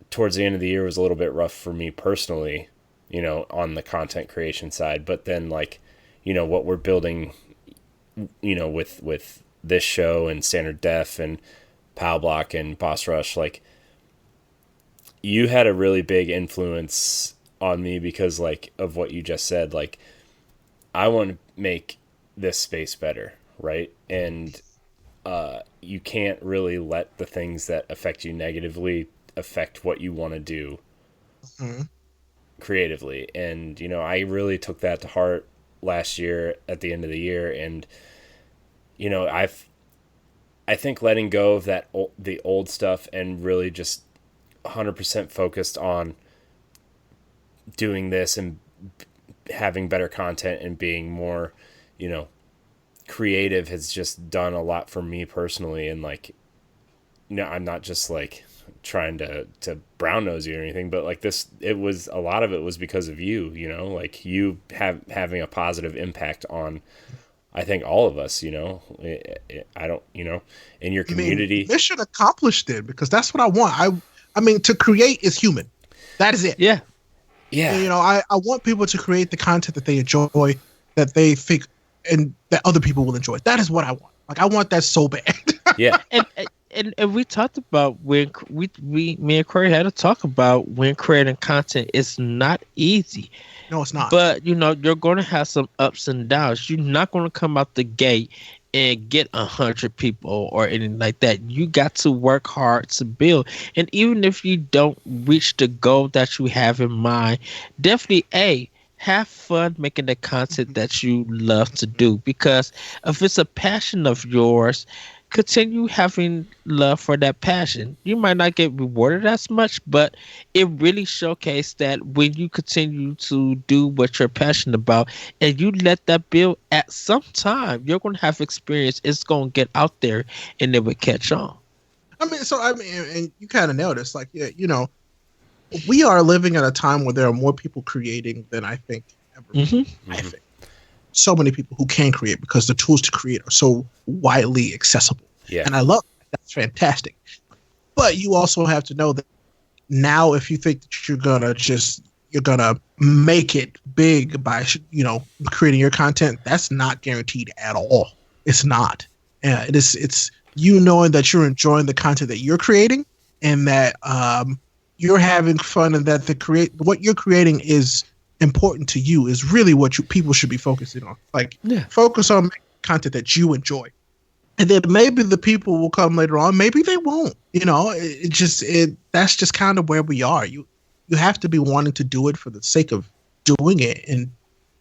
towards the end of the year was a little bit rough for me personally, on the content creation side. But then, like, what we're building, with this show and Standard Def and Pow Block and Boss Rush, like, you had a really big influence on me because, like, of what you just said. Like, I want to make this space better, right? And you can't really let the things that affect you negatively affect what you want to do Hmm. creatively. And I really took that to heart last year at the end of the year. And I think letting go of the old stuff and really just 100% focused on doing this and having better content and being more, creative has just done a lot for me personally. And, like, I'm not just like trying to brown nose you or anything, but like a lot of it was because of you, like you having a positive impact on, I think, all of us, I don't, in your I mean, community. mission accomplished then, because that's what I want. I mean, to create is human. That is it. Yeah. Yeah. I want people to create the content that they enjoy, that they think, and that other people will enjoy. That is what I want. Like, I want that so bad. Yeah. And we talked about when me and Corey had to talk about when creating content. It's not easy, No, it's not. but you're going to have some ups and downs. You're not going to come out the gate and get 100 people or anything like that. You got to work hard to build, and even if you don't reach the goal that you have in mind, definitely have fun making the content that you love to do, because if it's a passion of yours, continue having love for that passion. You might not get rewarded as much, but it really showcased that when you continue to do what you're passionate about and you let that build, at some time you're going to have experience. It's going to get out there and it will catch on. And you kind of nailed it. It's like, yeah, we are living at a time where there are more people creating than I think ever. Mm-hmm. I think so many people who can create because the tools to create are so widely accessible. Yeah. And I love that. That's fantastic. But you also have to know that now, if you think that you're gonna make it big by creating your content, that's not guaranteed at all. It's not. It's you knowing that you're enjoying the content that you're creating, and that you're having fun, and that what you're creating is important to you, is really what people should be focusing on. Like, focus on content that you enjoy, and then maybe the people will come later on. Maybe they won't. That's just kind of where we are. You have to be wanting to do it for the sake of doing it, and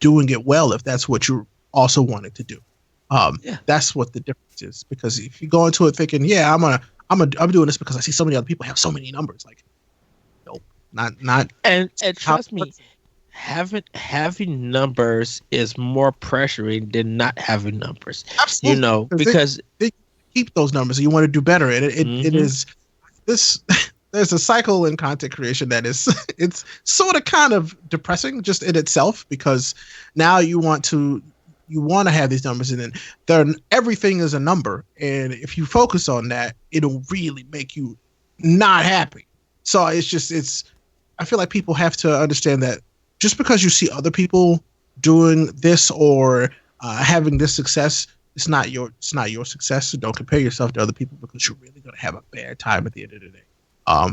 doing it well if that's what you're also wanting to do. That's what the difference is. Because if you go into it thinking, yeah, I'm doing this because I see so many other people have so many numbers, like, nope, not. And trust me, having numbers is more pressuring than not having numbers. Absolutely. Because they keep those numbers and you want to do better. And it is this. there's a cycle in content creation that is it's sort of kind of depressing just in itself, because now you want to have these numbers, and then everything is a number, and if you focus on that, it'll really make you not happy. So it's I feel like people have to understand that just because you see other people doing this or having this success, it's not your success. So don't compare yourself to other people, because you're really gonna have a bad time at the end of the day.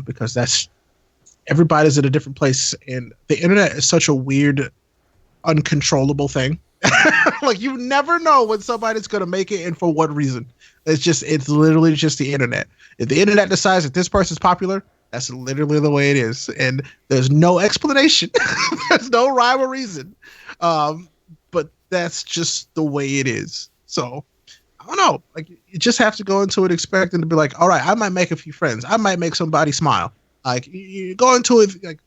Because that's everybody's at a different place, and the internet is such a weird, uncontrollable thing. Like, you never know when somebody's gonna make it and for what reason. It's literally just the internet. If the internet decides that this person's popular, that's literally the way it is, and there's no explanation. There's no rhyme or reason. But that's just the way it is. So I don't know. Like, you just have to go into it expecting to be like, all right, I might make a few friends. I might make somebody smile. Like, you go into it like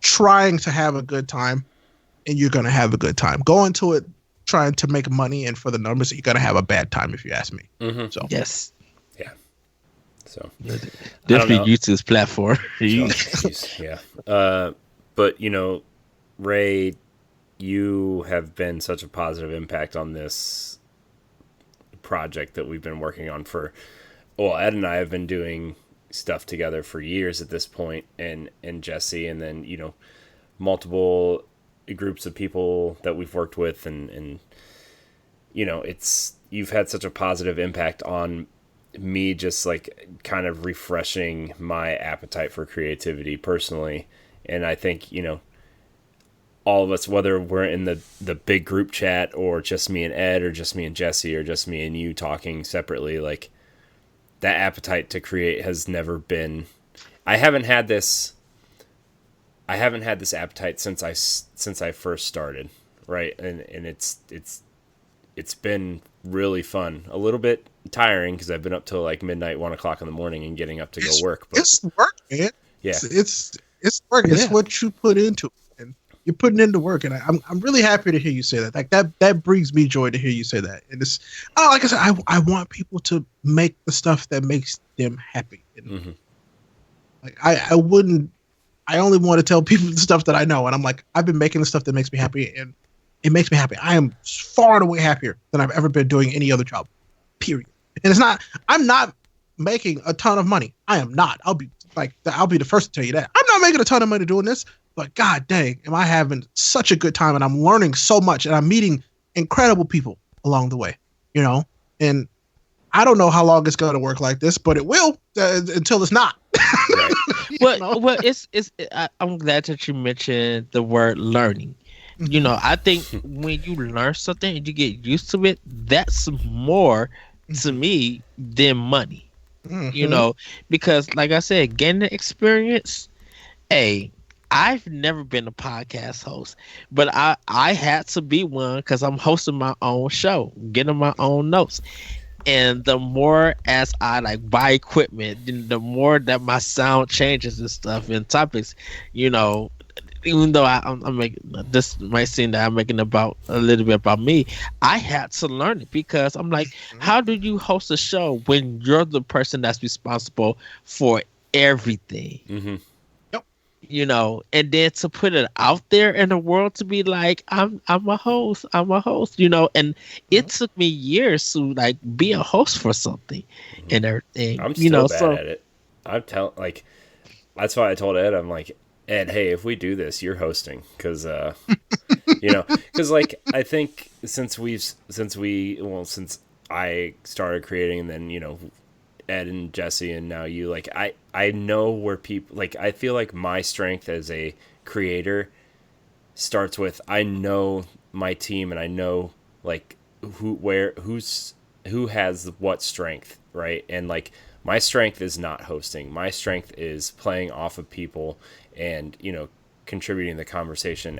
trying to have a good time, and you're gonna have a good time. Go into it trying to make money and for the numbers, you're gonna have a bad time, if you ask me. Mm-hmm. So Yes. Yeah. So Definitely use this platform. Yeah. But Ray, you have been such a positive impact on this project that we've been working on Ed and I have been doing stuff together for years at this point, and Jesse, and then, multiple groups of people that we've worked with, and you've had such a positive impact on me, just like kind of refreshing my appetite for creativity personally. And I think, all of us, whether we're in the big group chat or just me and Ed or just me and Jesse or just me and you talking separately, like, that appetite to create has never been, I haven't had this appetite since I first started, right? And it's been really fun. A little bit tiring because I've been up till like midnight, 1 o'clock in the morning, and getting up to go work. But it's work, man. Yeah, it's work. It's what you put into it, and you're putting into work. And I'm really happy to hear you say that. Like, that brings me joy to hear you say that. And it's like I said, I want people to make the stuff that makes them happy. And mm-hmm. like I only want to tell people the stuff that I know, and I'm like, I've been making the stuff that makes me happy, and it makes me happy. I am far and away happier than I've ever been doing any other job, period. And I'm not making a ton of money. I am not. I'll be the first to tell you that. I'm not making a ton of money doing this, but god dang, am I having such a good time, and I'm learning so much, and I'm meeting incredible people along the way, and I don't know how long it's going to work like this, but it will until it's not. Right. Well, I'm glad that you mentioned the word learning. I think when you learn something and you get used to it, that's more to me than money. Mm-hmm. Because like I said, getting the experience. Hey, I've never been a podcast host, but I had to be one because I'm hosting my own show, getting my own notes. And the more as I like buy equipment, the more that my sound changes and stuff and topics, even though I'm making, this might seem that I'm making about a little bit about me, I had to learn it because I'm like, how do you host a show when you're the person that's responsible for everything? Mm-hmm. And then to put it out there in the world to be like, I'm a host, and it took me years to like be a host for something and everything. I'm still bad at it. That's why I told Ed, I'm like, Ed, hey, if we do this, you're hosting, because because like I think since I started creating, and then Ed and Jesse and now you, like I know where people, like, I feel like my strength as a creator starts with, I know my team, and I know like who has what strength, right? And like, my strength is not hosting. My strength is playing off of people and contributing the conversation.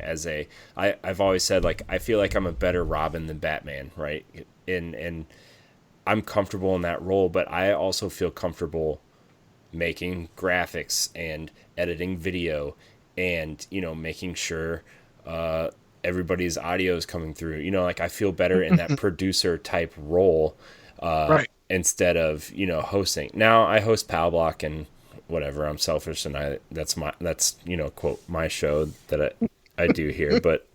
I've always said, like, I feel like I'm a better Robin than Batman, right? And I'm comfortable in that role, but I also feel comfortable making graphics and editing video and, making sure everybody's audio is coming through. Like, I feel better in that producer type role right. instead of, hosting. Now I host Pal Block, and whatever, I'm selfish and that's quote my show that I do here, but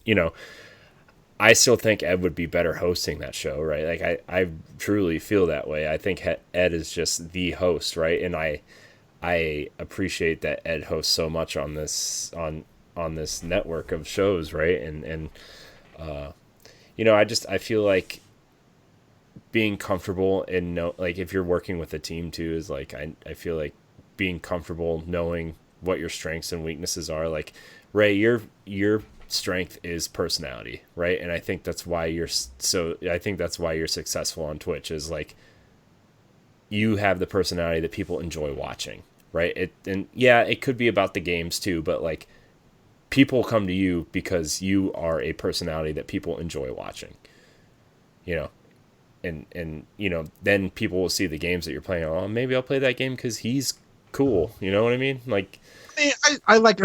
I still think Ed would be better hosting that show, right? Like I truly feel that way. I think Ed is just the host, right? And I appreciate that Ed hosts so much on this network of shows, right? And I feel like being comfortable and like if you're working with a team too is like I feel like being comfortable knowing what your strengths and weaknesses are. Like Ray, your strength is personality, right? And I think that's why you're successful on Twitch is like you have the personality that people enjoy watching, right? It could be about the games too, but like people come to you because you are a personality that people enjoy watching, and then people will see the games that you're playing. Oh, maybe I'll play that game because he's cool. You know what I mean? Like, I like.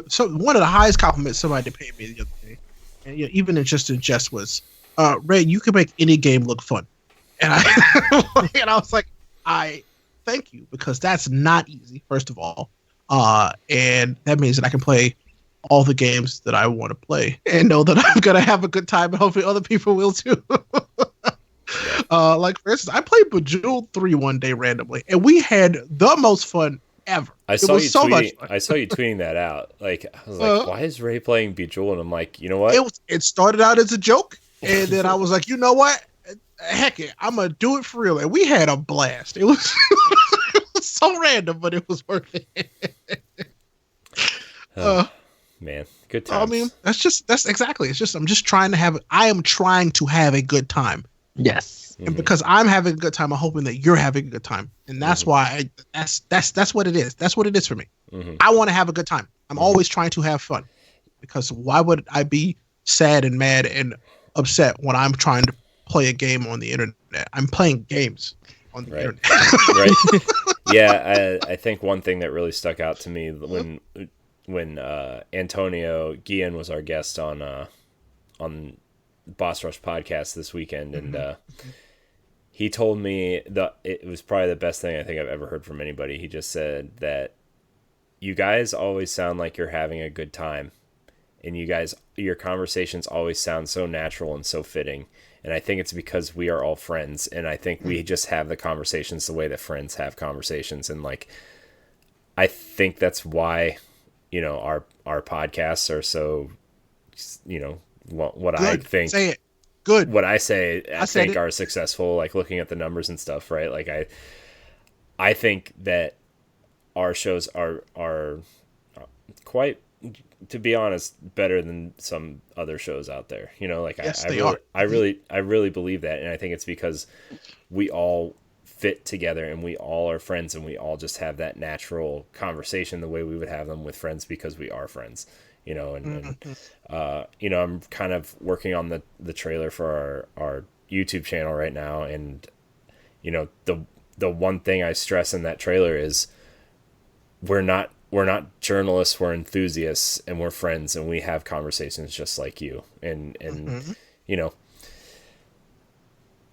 So one of the highest compliments somebody paid me the other day, and even in jest was, Ray, you can make any game look fun, and I was like, I thank you because that's not easy. First of all, and that means that I can play all the games that I want to play and know that I'm gonna have a good time, and hopefully other people will too. Like for instance, I played Bejeweled 3 one day randomly, and we had the most fun ever. I saw you tweeting that out. Like I was like, why is Ray playing Bejeweled? And I'm like, you know what? It started out as a joke, and then I was like, you know what? Heck it, I'm gonna do it for real. And we had a blast. It was, it was so random, but it was worth it. Man, good times. I mean, that's exactly. It's just I'm trying to have a good time. Yes. And because I'm having a good time, I'm hoping that you're having a good time, and that's why that's what it is. That's what it is for me. Mm-hmm. I want to have a good time. I'm always trying to have fun, because why would I be sad and mad and upset when I'm trying to play a game on the internet? I'm playing games on the internet. Right. Yeah, I think one thing that really stuck out to me when Antonio Guillen was our guest on Boss Rush podcast this weekend, and he told me that it was probably the best thing I think I've ever heard from anybody. He just said that you guys always sound like you're having a good time, and your conversations always sound so natural and so fitting. And I think it's because we are all friends, and I think we just have the conversations the way that friends have conversations. And like, I think that's why, our podcasts are so, what Good. I think. Say it. Good. What I say, I think it. are successful, like looking at the numbers and stuff, right? Like I think that our shows are quite, to be honest, better than some other shows out there. Yes, I really believe that, and I think it's because we all fit together and we all are friends and we all just have that natural conversation the way we would have them with friends because we are friends. I'm kind of working on the trailer for our YouTube channel right now, and the one thing I stress in that trailer is we're not journalists, we're enthusiasts, and we're friends, and we have conversations just like you. And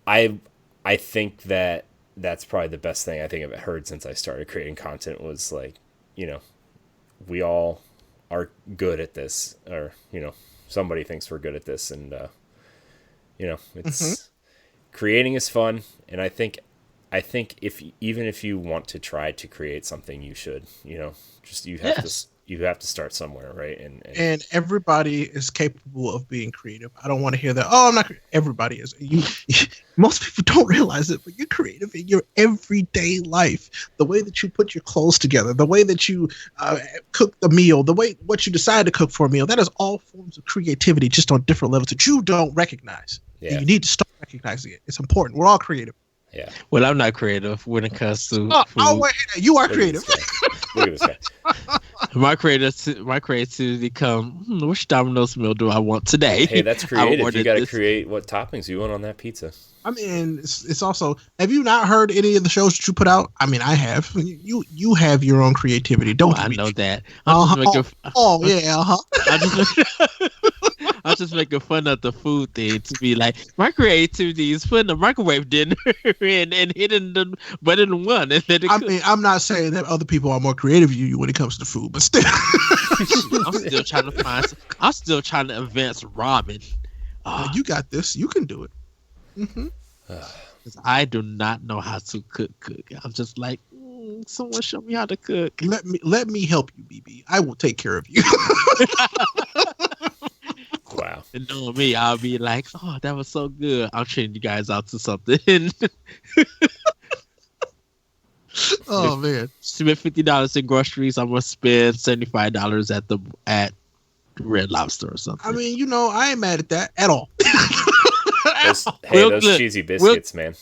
I think that that's probably the best thing I think I've heard since I started creating content was like, we all are good at this, or somebody thinks we're good at this, and it's creating is fun, and I think even if you want to try to create something, you should you have to start somewhere, right? And everybody is capable of being creative. I don't want to hear that. Oh, I'm not. Everybody is. Most people don't realize it, but you're creative in your everyday life. The way that you put your clothes together, the way that you cook the meal, what you decide to cook for a meal. That is all forms of creativity, just on different levels that you don't recognize. Yeah. And you need to start recognizing it. It's important. We're all creative. Yeah. Well, I'm not creative when it comes to food. You are creative. Look at this guy. My creativity come, which Domino's meal do I want today? Hey, that's creative. You got to create what toppings you want on that pizza. I mean, it's also, have you not heard any of the shows that you put out? I mean, I have. You have your own creativity, don't you? I know that. I'm just making fun of the food thing to be like my creativity is putting the microwave dinner and hitting the button one and then I mean, I'm not saying that other people are more creative than you when it comes to food, but still, I'm still trying to advance ramen. You got this. You can do it. Mm-hmm. 'Cause I do not know how to cook. I'm just like, someone show me how to cook. Let me help you, BB. I will take care of you. Wow. And knowing me, I'll be like, oh, that was so good. I'll train you guys out to something. Oh man. Spend $50 in groceries. I'm gonna spend $75 at Red Lobster or something. I mean, you know, I ain't mad at that at all. Those cheesy biscuits, man.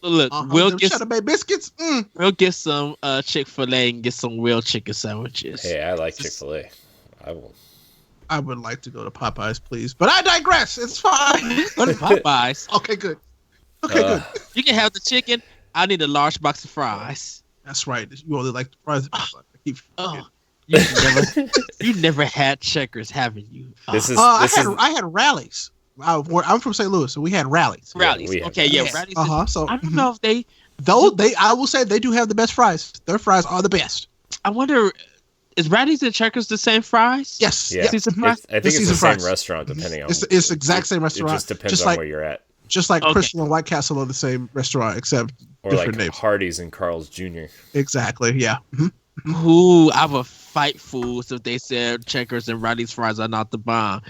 Look, we'll get Cheddar Bay biscuits. We'll get some Chick-fil-A and get some real chicken sandwiches. Hey, I like Chick-fil-A. I will. I would like to go to Popeyes, please, but I digress. It's fine. Go to Popeyes. Okay, good. Okay, good. You can have the chicken. I need a large box of fries. That's right. You only like the fries. You never had Checkers, haven't you? I had rallies. I'm from St. Louis, so we had rallies. Rallies. Rallies. So I don't know if they. I will say they do have the best fries. Their fries are the best. I wonder, is Rallies and Checkers the same fries? Yes. Yeah. Yes. I think it's the same restaurant, depending on. It's the exact same restaurant. It just depends on where you're at. Just like Crystal and White Castle are the same restaurant, except different names. Hardee's and Carl's Jr. Exactly. Yeah. Mm-hmm. Ooh, I would fight fools if they said Checkers and Rallies fries are not the bomb.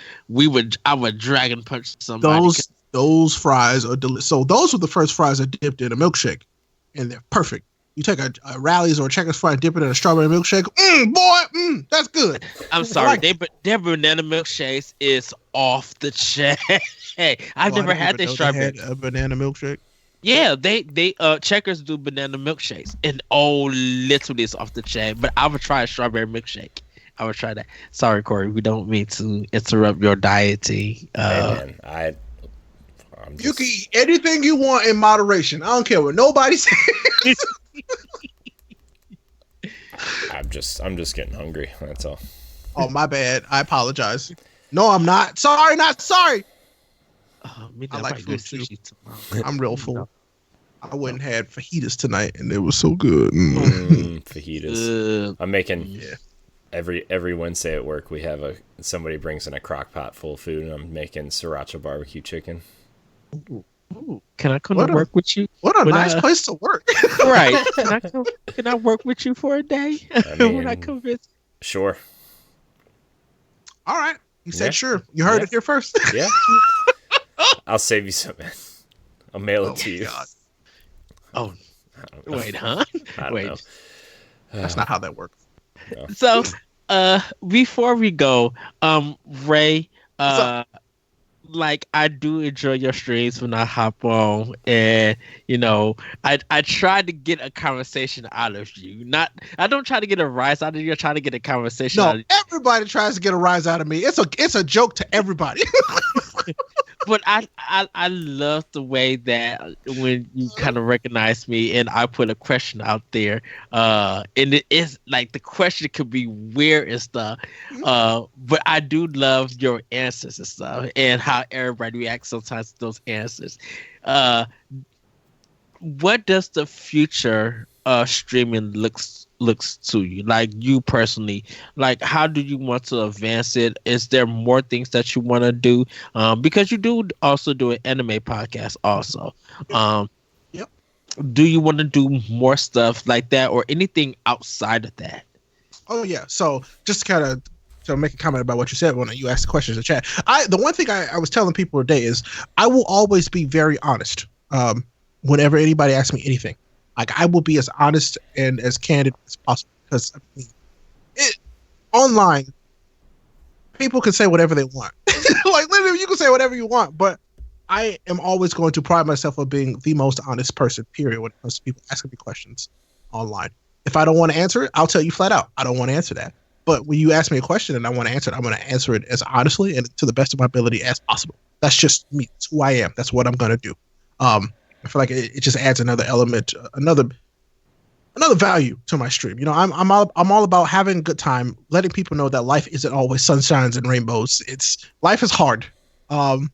I would dragon punch somebody. Those fries are delicious. So those were the first fries I dipped in a milkshake, and they're perfect. You take a Rallies or a Checkers fry and dip it in a strawberry milkshake. That's good. I'm sorry, their banana milkshakes is off the chain. I've never had their strawberry. A banana milkshake. Yeah, they Checkers do banana milkshakes, and literally it's off the chain. But I would try a strawberry milkshake. I would try that. Sorry, Corey, we don't mean to interrupt your dieting. Man, you can eat anything you want in moderation. I don't care what nobody says. I'm just getting hungry. That's all. Oh, my bad. I apologize. No, I'm not. Sorry, not sorry. I like food too. I'm real full. I went and had fajitas tonight, and it was so good. Fajitas. I'm making every Wednesday at work. We have somebody brings in a crock pot full of food, and I'm making sriracha barbecue chicken. Ooh, can I come to work with you? What a nice place to work. Right. Can I work with you for a day? When I come visit? Sure. All right. You said sure. You heard it here first. Yeah. I'll save you some, man. I'll mail it to you. God. Oh, wait, huh? I don't know. That's not how that works. No. So, before we go, Ray, like I do enjoy your streams when I hop on, and I try to get a conversation out of you. I don't try to get a rise out of you. I try to get a conversation. No, out of you. Everybody tries to get a rise out of me. It's a joke to everybody. But I love the way that when you kind of recognize me and I put a question out there, and it is like the question could be weird and stuff, but I do love your answers and stuff and how everybody reacts sometimes to those answers. What does the future streaming looks to you, like you personally? Like, how do you want to advance it? Is there more things that you want to do, because you do also do an anime podcast also? Yep. Do you want to do more stuff like that or anything outside of that? Oh yeah, so just kind of to make a comment about what you said when you asked the questions in the chat, the one thing I was telling people today is I will always be very honest whenever anybody asks me anything. Like, I will be as honest and as candid as possible, because online, people can say whatever they want. Like, literally, you can say whatever you want, but I am always going to pride myself on being the most honest person, period, when it comes to people asking me questions online. If I don't want to answer it, I'll tell you flat out, I don't want to answer that. But when you ask me a question and I want to answer it, I'm going to answer it as honestly and to the best of my ability as possible. That's just me. That's who I am. That's what I'm going to do. I feel like it just adds another element, another value to my stream. I'm all about having a good time, letting people know that life isn't always sunshines and rainbows. Life is hard, um,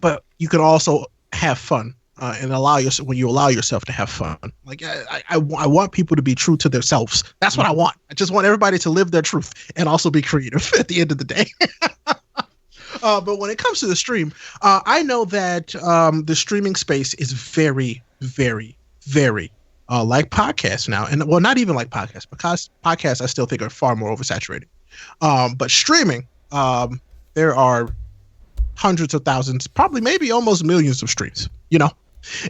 but you can also have fun and allow yourself when you allow yourself to have fun. Like I want people to be true to themselves. That's what I want. I just want everybody to live their truth and also be creative at the end of the day. But when it comes to the stream, I know that the streaming space is very, very, very like podcasts now, and well, not even like podcasts, because podcasts I still think are far more oversaturated. But streaming, there are hundreds of thousands, probably maybe almost millions of streams.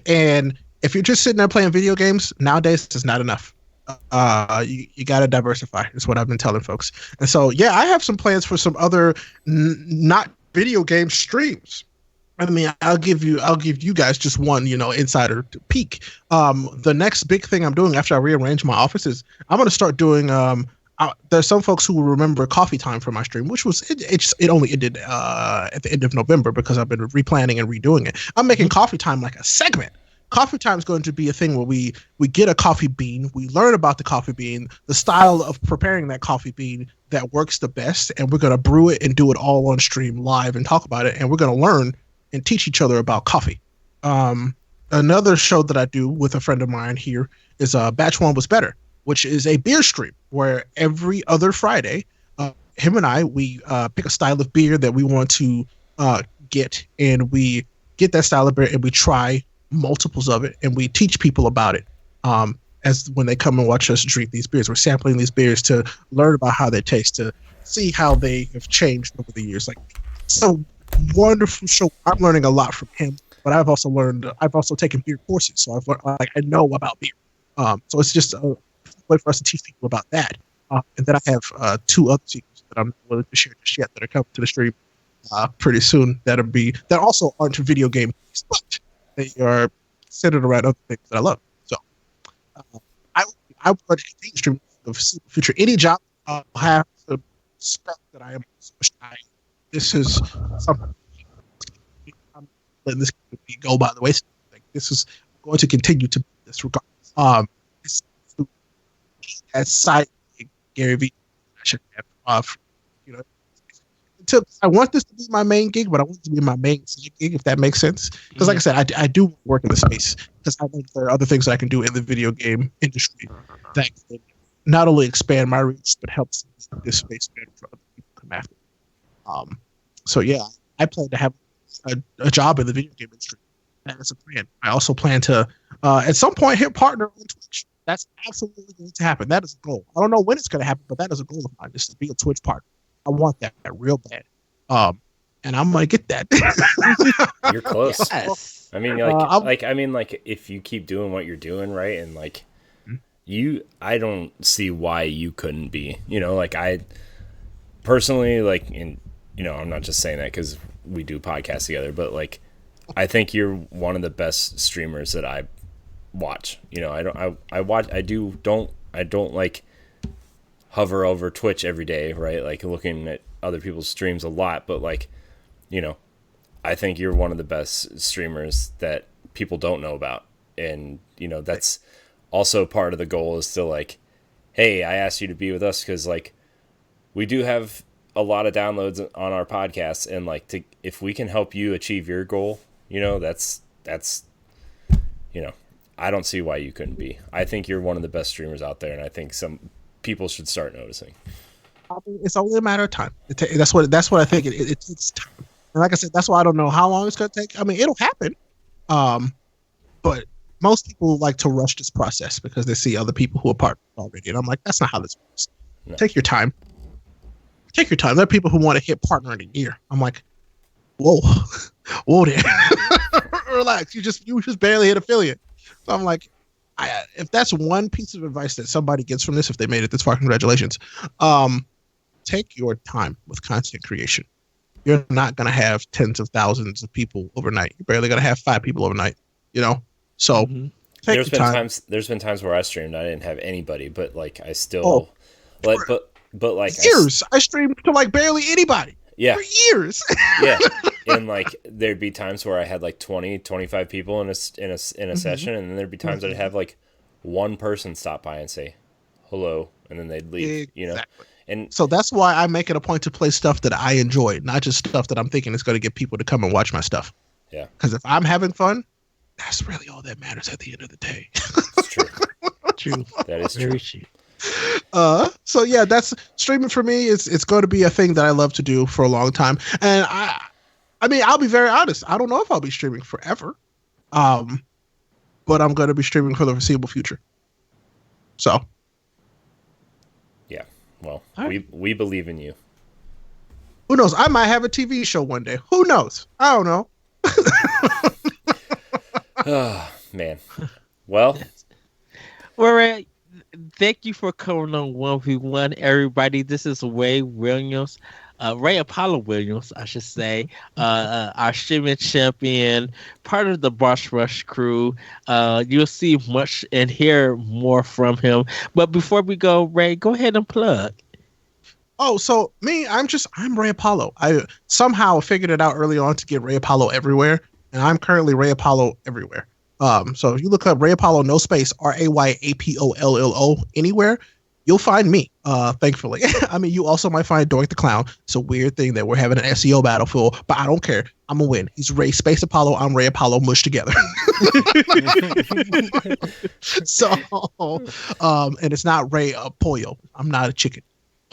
And if you're just sitting there playing video games nowadays, it's not enough. You got to diversify. Is what I've been telling folks. And so, yeah, I have some plans for some other not video game streams. I mean, I'll give you guys just one, insider peek. The next big thing I'm doing after I rearrange my office is I'm going to start doing. There's some folks who will remember coffee time for my stream, which was it only ended at the end of November because I've been replanning and redoing it. I'm making coffee time like a segment. Coffee time is going to be a thing where we get a coffee bean, we learn about the coffee bean, the style of preparing that coffee bean that works the best, and we're going to brew it and do it all on stream live and talk about it, and we're going to learn and teach each other about coffee. Another show that I do with a friend of mine here is Batch One Was Better, which is a beer stream where every other Friday, him and we pick a style of beer that we want to get, and we get that style of beer and we try multiples of it, and we teach people about it as when they come and watch us drink these beers. We're sampling these beers to learn about how they taste, to see how they have changed over the years. Like, it's a wonderful show. I'm learning a lot from him, but I've also taken beer courses, so I know about beer. So it's just a way for us to teach people about that. And then I have two other secrets that I'm not willing to share just yet that are coming to the stream pretty soon. That also aren't video game based, but they are centered around other things that I love. So I would like to continue streaming in the future. Any job I'll have to expect that I am so shy. This is something I'm letting this go by the wayside. Like, this is going to continue to be this regardless. As side Gary Vee, I should have, I want this to be my main gig, but I want it to be my main side gig, if that makes sense. Because, like I said, I do work in the space because I think there are other things that I can do in the video game industry that can not only expand my reach but helps this space better for other people to come after. So yeah, I plan to have a job in the video game industry. That's a plan. I also plan to at some point hit partner on Twitch. That's absolutely going to happen. That is a goal. I don't know when it's going to happen, but that is a goal of mine, is to be a Twitch partner. I want that real bad. And I'm going to get that. You're close. Yes. I mean, if you keep doing what you're doing, right, and I don't see why you couldn't be. I personally, and I'm not just saying that because we do podcasts together, but I think you're one of the best streamers that I watch. I don't hover over Twitch every day, right? Looking at other people's streams a lot, but I think you're one of the best streamers that people don't know about. And, that's also part of the goal, is to hey, I asked you to be with us because we do have a lot of downloads on our podcast, and if we can help you achieve your goal, that's I don't see why you couldn't be. I think you're one of the best streamers out there, and I think some people should start noticing. It's only a matter of time. That's what I think. It takes time. And like I said, that's why I don't know how long it's going to take. I mean, it'll happen. But most people like to rush this process because they see other people who are part already. And I'm like, that's not how this works. No. Take your time. Take your time. There are people who want to hit partner in a year. I'm like, whoa there. Relax. You just barely hit affiliate. So I'm like, if that's one piece of advice that somebody gets from this, if they made it this far, congratulations. Take your time with content creation. You're not going to have tens of thousands of people overnight. You're barely going to have 5 people overnight, So take your time. There's been times where I streamed, I didn't have anybody, but I still, but years. I streamed to barely anybody. Yeah. For years. Yeah. And there'd be times where I had 20, 25 people in a session, and then there'd be times that I'd have one person stop by and say hello, and then they'd leave. Exactly. And So that's why I make it a point to play stuff that I enjoy, not just stuff that I'm thinking is going to get people to come and watch my stuff. yeah, Because if I'm having fun, that's really all that matters at the end of the day. it's true. True. That is true. Very true. So yeah, that's streaming for me. It's going to be a thing that I love to do for a long time. And I mean, I'll be very honest. I don't know if I'll be streaming forever. But I'm going to be streaming for the foreseeable future. So. Yeah. Well, All right. we believe in you. Who knows? I might have a TV show one day. Who knows? I don't know. Oh, man. Well, Well, Ray, thank you for coming on 1v1, everybody. This is Ray Williams, Ray Apollo Williams, I should say, our streaming champion, part of the Boss Rush crew. You'll see much and hear more from him. But before we go, Ray, go ahead and plug. Oh, so me, I'm Ray Apollo. I somehow figured it out early on to get Ray Apollo everywhere, and I'm currently Ray Apollo everywhere. So if you look up Ray Apollo, no space, RayAPOLLO anywhere, you'll find me. Thankfully, I mean, you also might find Doink the Clown. It's a weird thing that we're having an SEO battle for, but I don't care. I'm gonna win. He's Ray Space Apollo. I'm Ray Apollo mushed together. So, and it's not Ray Pollo. I'm not a chicken.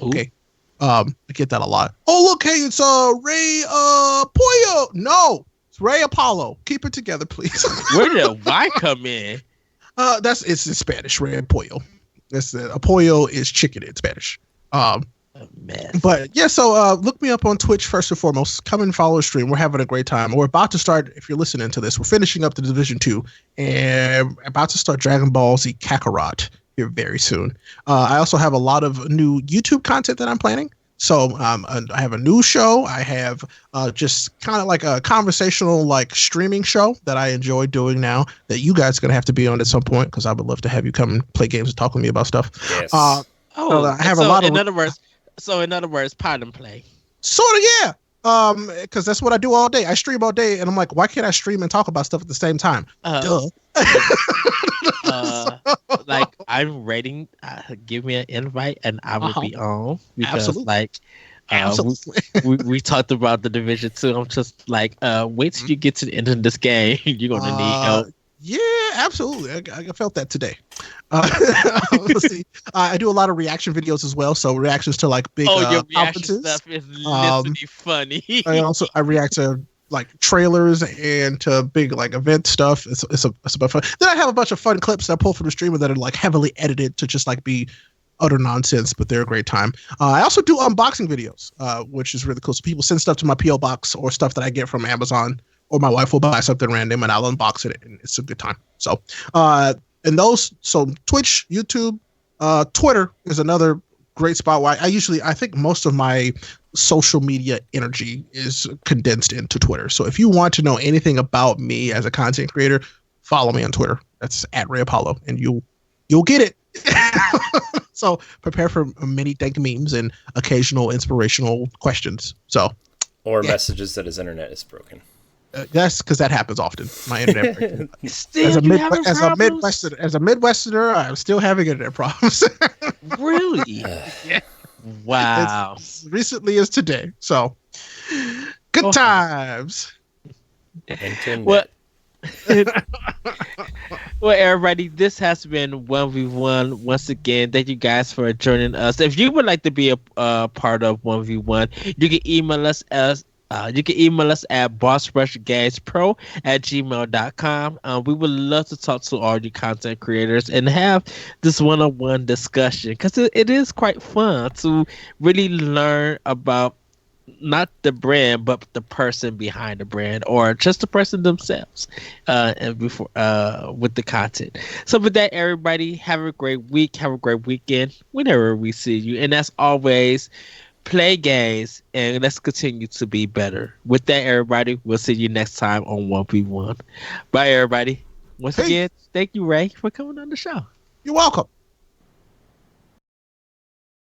Okay. I get that a lot. Oh, look, hey, it's Ray Pollo. No, it's Ray Apollo. Keep it together, please. Where did Y come in? It's in Spanish, Ray Pollo. That's Pollo is chicken in Spanish. Man. But yeah, so look me up on Twitch first and foremost. Come and follow the stream. We're having a great time. We're about to start, if you're listening to this, we're finishing up the Division 2 and about to start Dragon Ball Z Kakarot here very soon. I also have a lot of new YouTube content that I'm planning. So I have a news show. I have just kind of like a conversational like streaming show that I enjoy doing now that you guys are going to have to be on at some point because I would love to have you come and play games and talk with me about stuff. yes. I have a lot of... In other words, pod and play. Sort of, yeah. Because that's what I do all day. I stream all day, and I'm like, why can't I stream and talk about stuff at the same time? Duh. Like I'm ready. Give me an invite, and I will be on because, Absolutely. like, Absolutely. we talked about the Division 2. I'm just like, wait till you get to the end of this game. You're gonna need help. Yeah, absolutely. I felt that today. Let's see. I do a lot of reaction videos as well. So reactions to like big Your reaction conferences. stuff is literally funny. I react to like trailers and to big like event stuff. It's about fun. Then I have a bunch of fun clips that I pull from the streamer that are like heavily edited to just like be utter nonsense, but they're a great time. I also do unboxing videos, which is really cool. So people send stuff to my PO box or stuff that I get from Amazon, or my wife will buy something random and I'll unbox it, and it's a good time. So, and those, so Twitch, YouTube, Twitter is another great spot where I think most of my social media energy is condensed into Twitter. So if you want to know anything about me as a content creator, follow me on Twitter. That's at Ray Apollo, and you'll get it. So prepare for many dank memes and occasional inspirational questions. So, or messages that his internet is broken. That's because that happens often. My internet. Still, as a Midwesterner, I'm still having internet problems. Really? Yeah. Wow. As recently as today. So, good times. Well, well, everybody, this has been 1v1 once again. Thank you guys for joining us. If you would like to be a part of 1v1, you can email us at bossrushgamespro@gmail.com. We would love to talk to all you content creators and have this one-on-one discussion because it is quite fun to really learn about not the brand but the person behind the brand, or just the person themselves, and before with the content. So with that, everybody, have a great week, have a great weekend whenever we see you, and as always, play games and let's continue to be better. With that, everybody, we'll see you next time on 1v1. Bye, everybody. Once again, thank you, Ray, for coming on the show. You're welcome.